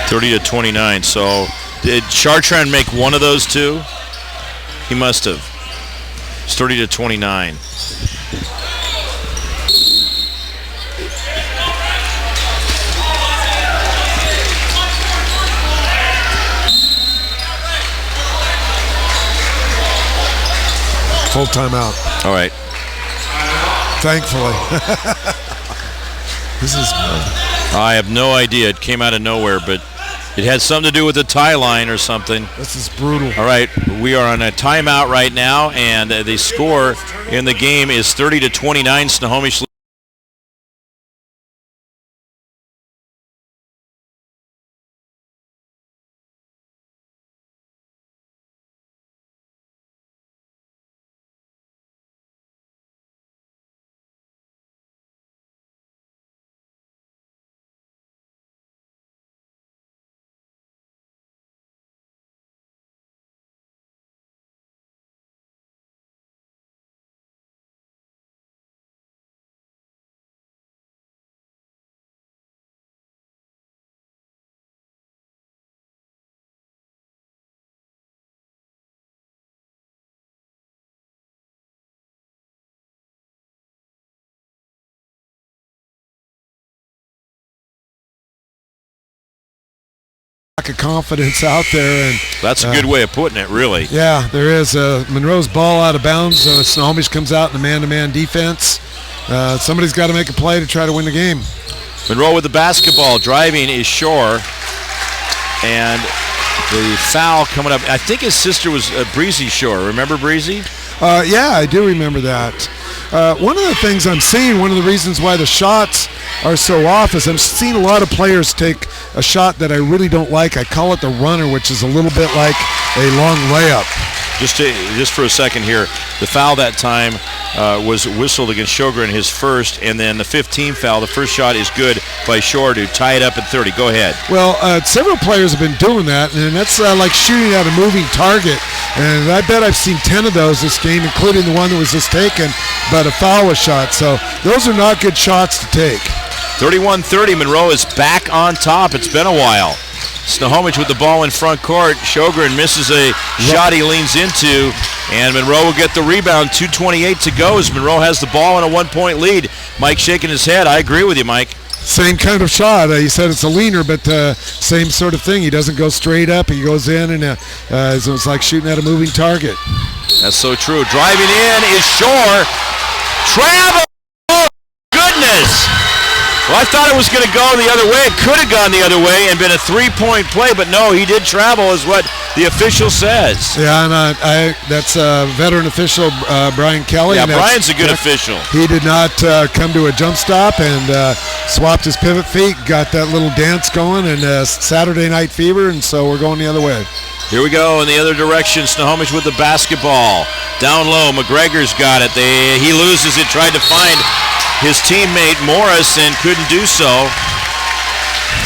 30-29. So did Chartrand make one of those two? He must have. It's 30-29. Full timeout. All right. Thankfully. This is... I have no idea. It came out of nowhere, but it had something to do with the tie line or something. This is brutal. All right, we are on a timeout right now, and the score in the game is 30-29. Snohomish lack of confidence out there. And that's a good way of putting it, really. Yeah, there is. Monroe's ball out of bounds. Snohomish comes out in a man-to-man defense. Somebody's got to make a play to try to win the game. Monroe with the basketball. Driving is Shore. And the foul coming up. I think his sister was Breezy Shore. Remember Breezy? Yeah, I do remember that. One of the things I'm seeing, one of the reasons why the shots are so off is I'm seeing a lot of players take a shot that I really don't like. I call it the runner, which is a little bit like a long layup. Just for a second here, the foul that time was whistled against Sjogren, his first, and then the 15th foul. The first shot is good by Shore to tie it up at 30. Go ahead. Well, several players have been doing that, and that's like shooting at a moving target. And I bet I've seen 10 of those this game, including the one that was just taken, but a foul was shot. So those are not good shots to take. 31-30, Monroe is back on top. It's been a while. Snohomish with the ball in front court. Sjogren misses a shot he leans into, and Monroe will get the rebound. 2:28 to go as Monroe has the ball in a 1-point lead. Mike shaking his head. I agree with you, Mike. Same kind of shot. He said it's a leaner, but same sort of thing. He doesn't go straight up. He goes in, and it's like shooting at a moving target. That's so true. Driving in is Shore. Travel! Oh, goodness! Well, I thought it was going to go the other way. It could have gone the other way and been a 3-point play, but no, he did travel is what the official says. Yeah, and that's veteran official Brian Kelly. Yeah, Brian's a good official. He did not come to a jump stop and swapped his pivot feet, got that little dance going, and Saturday Night Fever, and so we're going the other way. Here we go in the other direction. Snohomish with the basketball. Down low, McGregor's got it. He loses it, tried to find his teammate Morris and couldn't do so.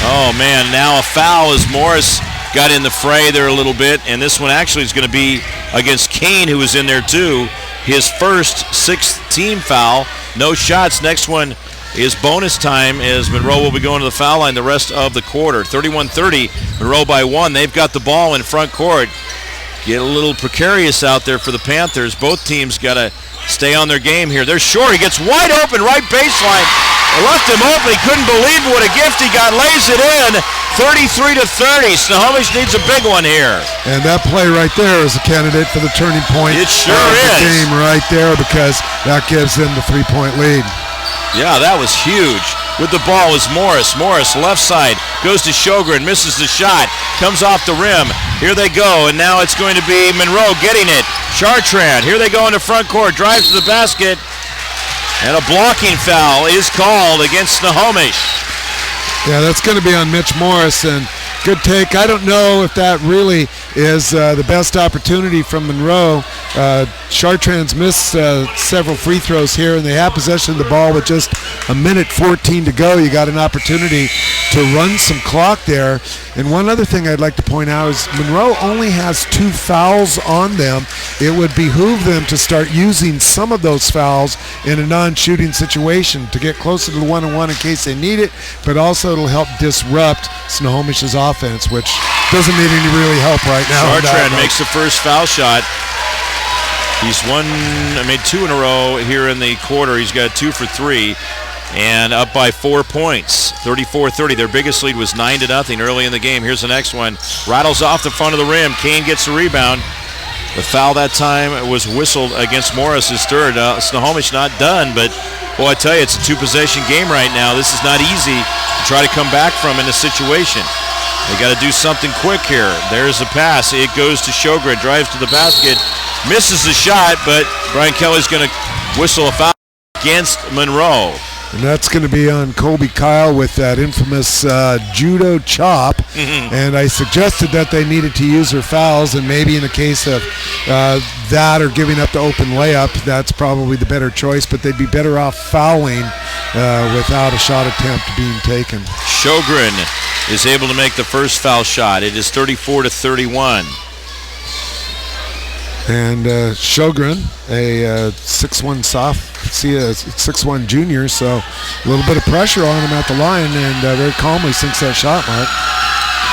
Oh man, now a foul as Morris got in the fray there a little bit, and this one actually is going to be against Kane, who was in there too. His first 6th team foul. No shots. Next one is bonus time as Monroe will be going to the foul line the rest of the quarter. 31-30, Monroe by 1. They've got the ball in front court. Get a little precarious out there for the Panthers. Both teams got to stay on their game here. They're short. He gets wide open right baseline. They left him open. He couldn't believe what a gift he got. Lays it in. 33-30. Snohomish needs a big one here. And that play right there is a candidate for the turning point. It sure is. The game right there because that gives them the 3-point lead. Yeah, that was huge. With the ball is Morris. Morris, left side, goes to Sjogren, misses the shot, comes off the rim. Here they go, and now it's going to be Monroe getting it. Chartrand, here they go into front court, drives to the basket, and a blocking foul is called against Snohomish. Yeah, that's going to be on Mitch Morris, and good take. I don't know if that really is the best opportunity from Monroe. Chartrand's missed several free throws here, and they have possession of the ball with just a minute 14 to go. You got an opportunity to run some clock there. And one other thing I'd like to point out is Monroe only has 2 fouls on them. It would behoove them to start using some of those fouls in a non-shooting situation to get closer to the 1-on-1 in case they need it, but also it'll help disrupt Snohomish's offense, which doesn't need any really help right now. Chartrand makes the first foul shot. He's made 2 in a row here in the quarter. He's got 2 for 3 and up by 4 points. 34-30. Their biggest lead was 9-0 early in the game. Here's the next one. Rattles off the front of the rim. Kane gets the rebound. The foul that time was whistled against Morris, his third. Snohomish not done, but boy, I tell you, it's a 2-possession game right now. This is not easy to try to come back from in this situation. They got to do something quick here. There's the pass. It goes to Sjogren, drives to the basket, misses the shot, but Brian Kelly's going to whistle a foul against Monroe. And that's going to be on Colby Kyle with that infamous judo chop. And I suggested that they needed to use their fouls, and maybe in the case of that or giving up the open layup, that's probably the better choice, but they'd be better off fouling without a shot attempt being taken. Sjogren is able to make the first foul shot. It is 34-31. And Sjogren, a 6'1 a 6'1 junior, so a little bit of pressure on him at the line, and very calmly sinks that shot, Mark.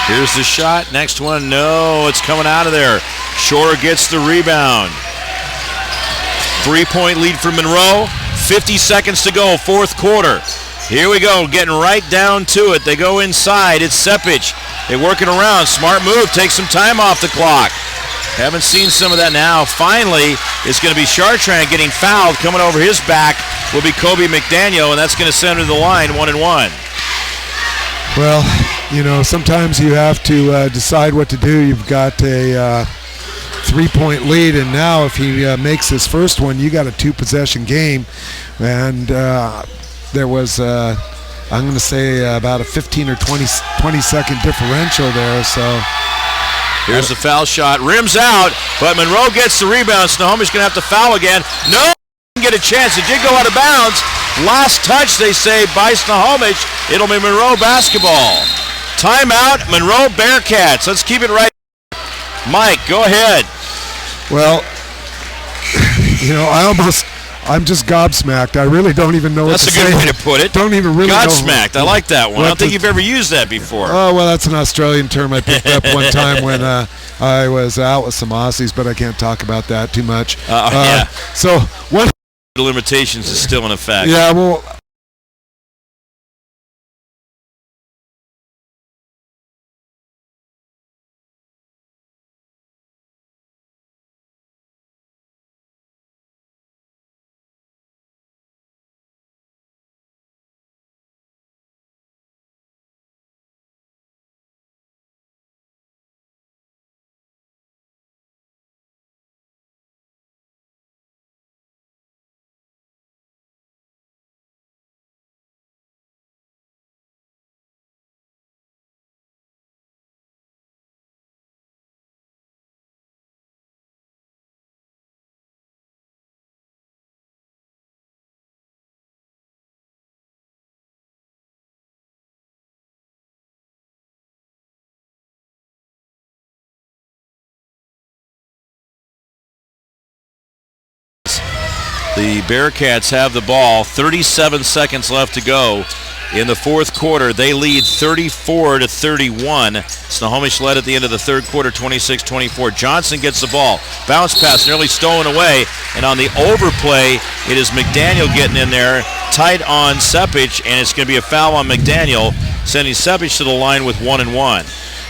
Here's the shot. Next one. No, it's coming out of there. Shore gets the rebound. 3-point lead for Monroe. 50 seconds to go, fourth quarter. Here we go, getting right down to it. They go inside. It's Sepic. They work it around. Smart move. Take some time off the clock. Haven't seen some of that now. Finally, it's going to be Chartrand getting fouled. Coming over his back will be Kobe McDaniel, and that's going to send him to the line 1-1. Well, sometimes you have to decide what to do. You've got a 3-point lead, and now if he makes his first one, you got a 2-possession game. And there was, I'm going to say, about a 15 or 20-second differential there. So here's the foul shot. Rims out, but Monroe gets the rebound. Snohomish going to have to foul again. No, didn't get a chance. It did go out of bounds. Last touch, they say, by Snohomish. It'll be Monroe basketball. Timeout, Monroe Bearcats. Let's keep it right. Mike, go ahead. Well, I'm just gobsmacked. I really don't even know what to say. That's a good way to put it. Don't even really Godsmacked. I like that one. I don't think you've ever used that before. Oh, well, that's an Australian term I picked up one time when I was out with some Aussies, but I can't talk about that too much. Yeah. So what? The limitations is still in effect. Yeah, well. The Bearcats have the ball. 37 seconds left to go in the fourth quarter. They lead 34-31. Snohomish led at the end of the third quarter, 26-24. Johnson gets the ball. Bounce pass nearly stolen away. And on the overplay, it is McDaniel getting in there, tight on Sepich, and it's going to be a foul on McDaniel, sending Sepich to the line with 1-1.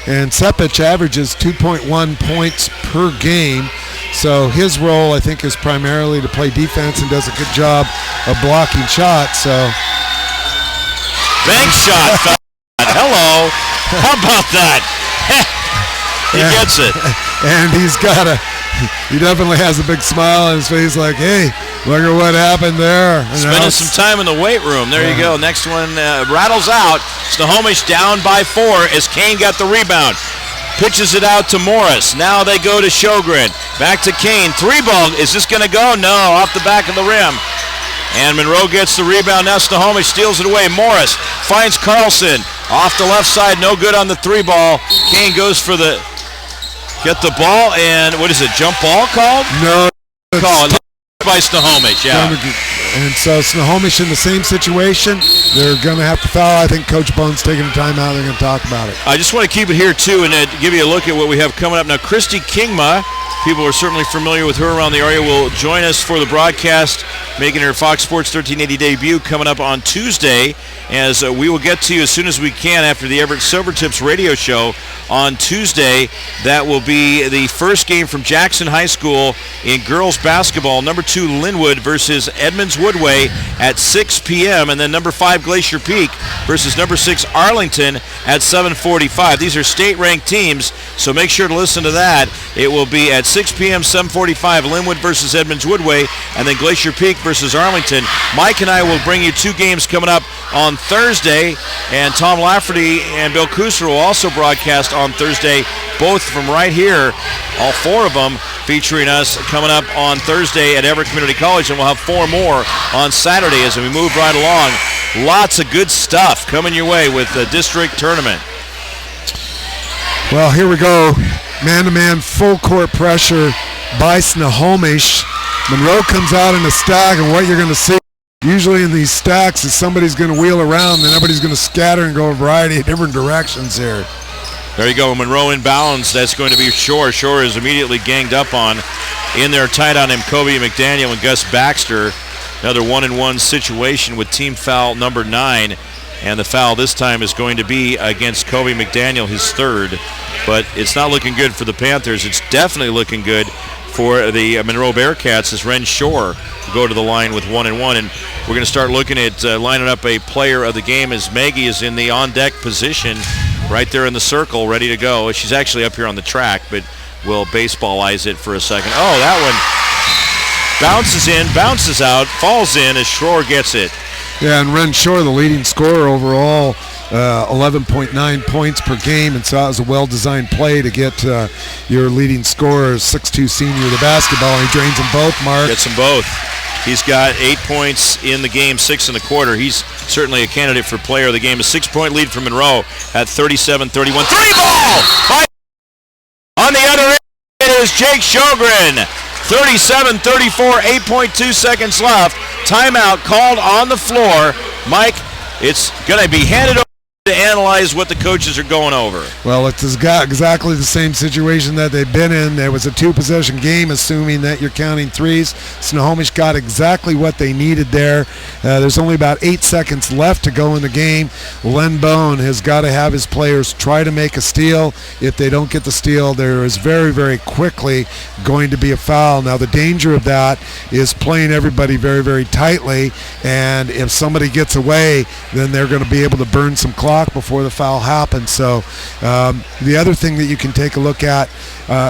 And Sepich averages 2.1 points per game. So his role, I think, is primarily to play defense and does a good job of blocking shots. So bank shot. Hello. How about that? He gets it. And he definitely has a big smile on his face like, hey, look at what happened there. And spending some time in the weight room. There you go. Next one rattles out. Snohomish down by 4 as Kane got the rebound. Pitches it out to Morris. Now they go to Sjogren. Back to Kane. 3-ball. Is this going to go? No. Off the back of the rim. And Monroe gets the rebound. Now Snohomish steals it away. Morris finds Carlson. Off the left side. No good on the 3-ball. Kane goes for the... Get the ball. And what is it? Jump ball called? No. Call by Snohomish. Yeah. And so Snohomish in the same situation. They're going to have to foul. I think Coach Bone's taking a timeout. They're going to talk about it. I just want to keep it here, too, and give you a look at what we have coming up. Now, Christy Kingma, people are certainly familiar with her around the area, will join us for the broadcast, making her Fox Sports 1380 debut coming up on Tuesday, as we will get to you as soon as we can after the Everett Silvertips radio show on Tuesday. That will be the first game from Jackson High School in girls basketball. Number 2 Linwood versus Edmonds Woodway at 6 p.m. And then number 5 Glacier Peak versus number 6 Arlington at 7:45. These are state-ranked teams, so make sure to listen to that. It will be at 6 p.m., 7:45, Linwood versus Edmonds Woodway, and then Glacier Peak versus Arlington. Mike and I will bring you 2 games coming up on Thursday, and Tom Lafferty and Bill Kusser will also broadcast on Thursday, both from right here, all 4 of them featuring us coming up on Thursday at Everett Community College, and we'll have 4 more on Saturday as we move right along. Lots of good stuff coming your way with the district tournament. Well, here we go. Man-to-man full court pressure by Snohomish. Monroe comes out in a stack, and what you're going to see usually in these stacks is somebody's going to wheel around, and everybody's going to scatter and go a variety of different directions here. There you go, Monroe inbounds. That's going to be Shore. Shore is immediately ganged up on. In there, tight on him, Kobe McDaniel and Gus Baxter. Another 1-on-1 situation with team foul number 9. And the foul this time is going to be against Kobe McDaniel, his third. But it's not looking good for the Panthers. It's definitely looking good for the Monroe Bearcats as Ren Shore will go to the line with 1-1. And we're going to start looking at lining up a player of the game as Maggie is in the on-deck position right there in the circle, ready to go. She's actually up here on the track, but we'll baseballize it for a second. Oh, that one bounces in, bounces out, falls in as Shore gets it. Yeah, and Ren Shore, the leading scorer overall, 11.9 points per game, and so that was a well-designed play to get your leading scorer, 6'2" senior, the basketball, and he drains them both, Mark. Gets them both. He's got 8 points in the game, 6 in the quarter. He's certainly a candidate for player of the game. A 6-point lead for Monroe at 37-31. Three ball! On the other end, it is Jake Sjogren. 37-34, 8.2 seconds left. Timeout called on the floor. Mike, it's going to be handed over to analyze what the coaches are going over. Well, it's exactly the same situation that they've been in. There was a two-possession game, assuming that you're counting threes. Snohomish got exactly what they needed there. There's only about 8 seconds left to go in the game. Len Bone has got to have his players try to make a steal. If they don't get the steal, there is very, very quickly going to be a foul. Now, the danger of that is playing everybody very, very tightly, and if somebody gets away, then they're going to be able to burn some clock before the foul happens. So the other thing that you can take a look at,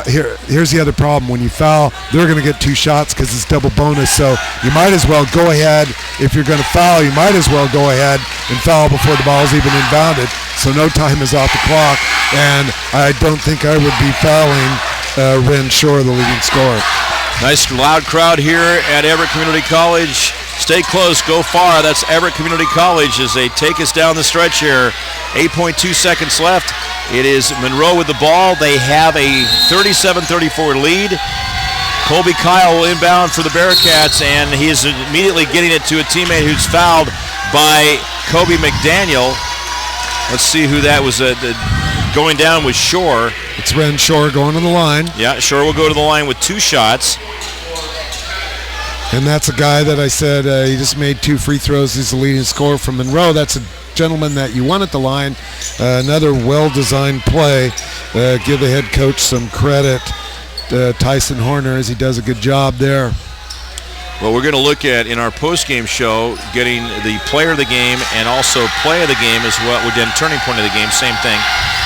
here's the other problem. When you foul, they're going to get 2 shots because it's double bonus. So you might as well go ahead. If you're going to foul, you might as well go ahead and foul before the ball is even inbounded. So no time is off the clock. And I don't think I would be fouling Ren Shore, the leading scorer. Nice loud crowd here at Everett Community College. Stay close, go far. That's Everett Community College as they take us down the stretch here. 8.2 seconds left. It is Monroe with the ball. They have a 37-34 lead. Colby Kyle will inbound for the Bearcats, and he is immediately getting it to a teammate who's fouled by Kobe McDaniel. Let's see who that was. Going down with Shore. It's Ren Shore going to the line. Yeah, Shore will go to the line with 2 shots. And that's a guy that I said he just made 2 free throws. He's the leading scorer from Monroe. That's a gentleman that you want at the line. Another well-designed play. Give the head coach some credit, Tyson Horner, as he does a good job there. Well, we're going to look at, in our post-game show, getting the player of the game and also play of the game as well. We're doing turning point of the game, same thing.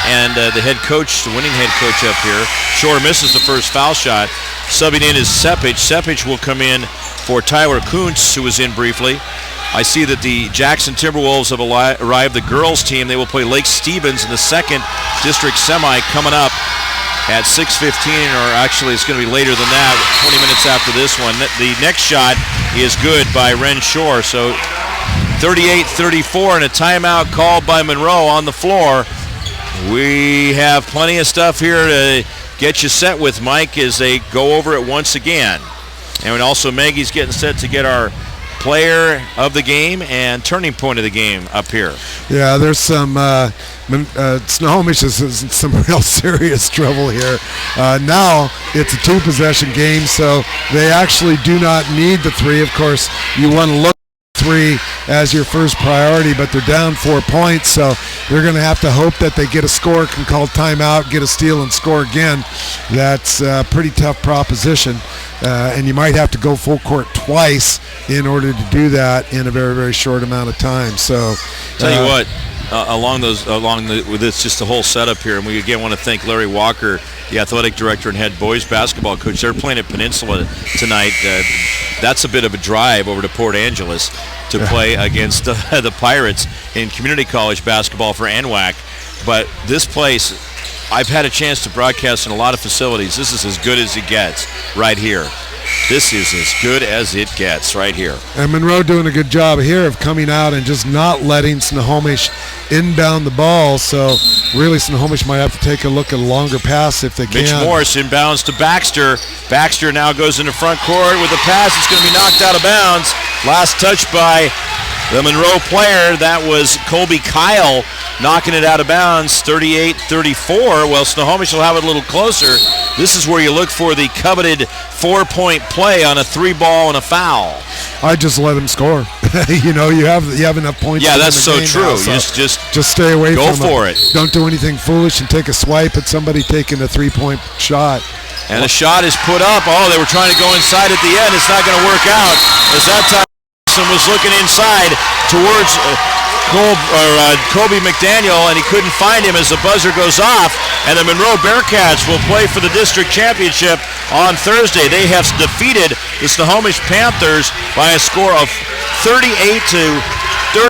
And the head coach, the winning head coach up here. Shore misses the first foul shot. Subbing in is Sepich. Sepich will come in for Tyler Kuntz, who was in briefly. I see that the Jackson Timberwolves have arrived. The girls team, they will play Lake Stevens in the second district semi coming up at 6:15, or actually it's going to be later than that, 20 minutes after this one. The next shot is good by Ren Shore. So 38-34 and a timeout called by Monroe on the floor. We have plenty of stuff here to get you set with, Mike, as they go over it once again. And also Maggie's getting set to get our player of the game and turning point of the game up here. Yeah, there's some Snohomish is in some real serious trouble here. Now it's a 2-possession game, so they actually do not need the 3. Of course, you want to look at 3 as your first priority, but they're down 4 points, so they're going to have to hope that they get a score, can call timeout, get a steal, and score again. That's a pretty tough proposition, and you might have to go full court twice in order to do that in a very, very short amount of time. So, tell you what, with this, just the whole setup here, and we again want to thank Larry Walker, the athletic director and head boys basketball coach. They're playing at Peninsula tonight. That's a bit of a drive over to Port Angeles to play against the Pirates in community college basketball for ANWAC. But this place, I've had a chance to broadcast in a lot of facilities. This is as good as it gets right here. This is as good as it gets right here. And Monroe doing a good job here of coming out and just not letting Snohomish inbound the ball. So really Snohomish might have to take a look at a longer pass if they can. Mitch Morris inbounds to Baxter. Baxter now goes into front court with a pass. It's going to be knocked out of bounds. Last touch by the Monroe player. That was Colby Kyle knocking it out of bounds, 38-34. Well, Snohomish will have it a little closer. This is where you look for the coveted 4-point play on a 3-ball and a foul. I just let him score. you have enough points. Yeah, that's so true. Now, so just stay away go from for it. Don't do anything foolish and take a swipe at somebody taking a 3-point shot. And the shot is put up. Oh, they were trying to go inside at the end. It's not going to work out. As that time was looking inside towards Kobe McDaniel, and he couldn't find him as the buzzer goes off. And the Monroe Bearcats will play for the district championship on Thursday. They have defeated the Snohomish Panthers by a score of 38-34.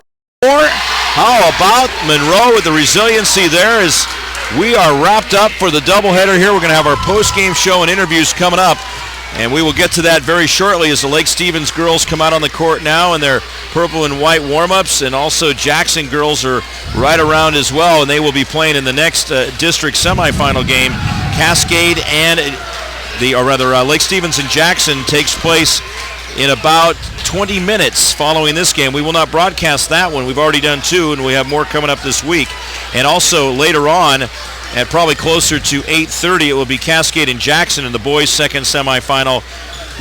How about Monroe with the resiliency there as we are wrapped up for the doubleheader here. We're going to have our post-game show and interviews coming up, and we will get to that very shortly as the Lake Stevens girls come out on the court now in their purple and white warm-ups, and also Jackson girls are right around as well, and they will be playing in the next district semifinal game. Cascade and Lake Stevens and Jackson takes place in about 20 minutes following this game. We will not broadcast that one. We've already done 2, and we have more coming up this week. And also later on, at probably closer to 8:30, it will be Cascade and Jackson in the boys' second semifinal.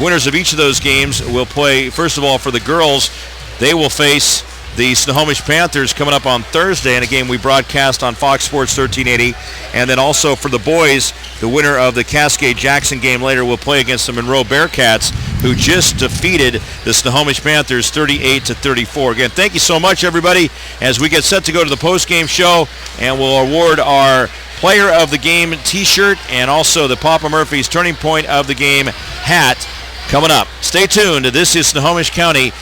Winners of each of those games will play, first of all, for the girls. They will face the Snohomish Panthers coming up on Thursday in a game we broadcast on Fox Sports 1380. And then also for the boys, the winner of the Cascade-Jackson game later will play against the Monroe Bearcats, who just defeated the Snohomish Panthers 38-34. Again, thank you so much, everybody, as we get set to go to the post-game show, and we'll award our Player of the Game T-shirt and also the Papa Murphy's Turning Point of the Game hat coming up. Stay tuned. This is Snohomish County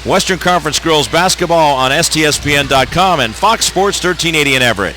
Western Conference Girls Basketball on STSPN.com and Fox Sports 1380 in Everett.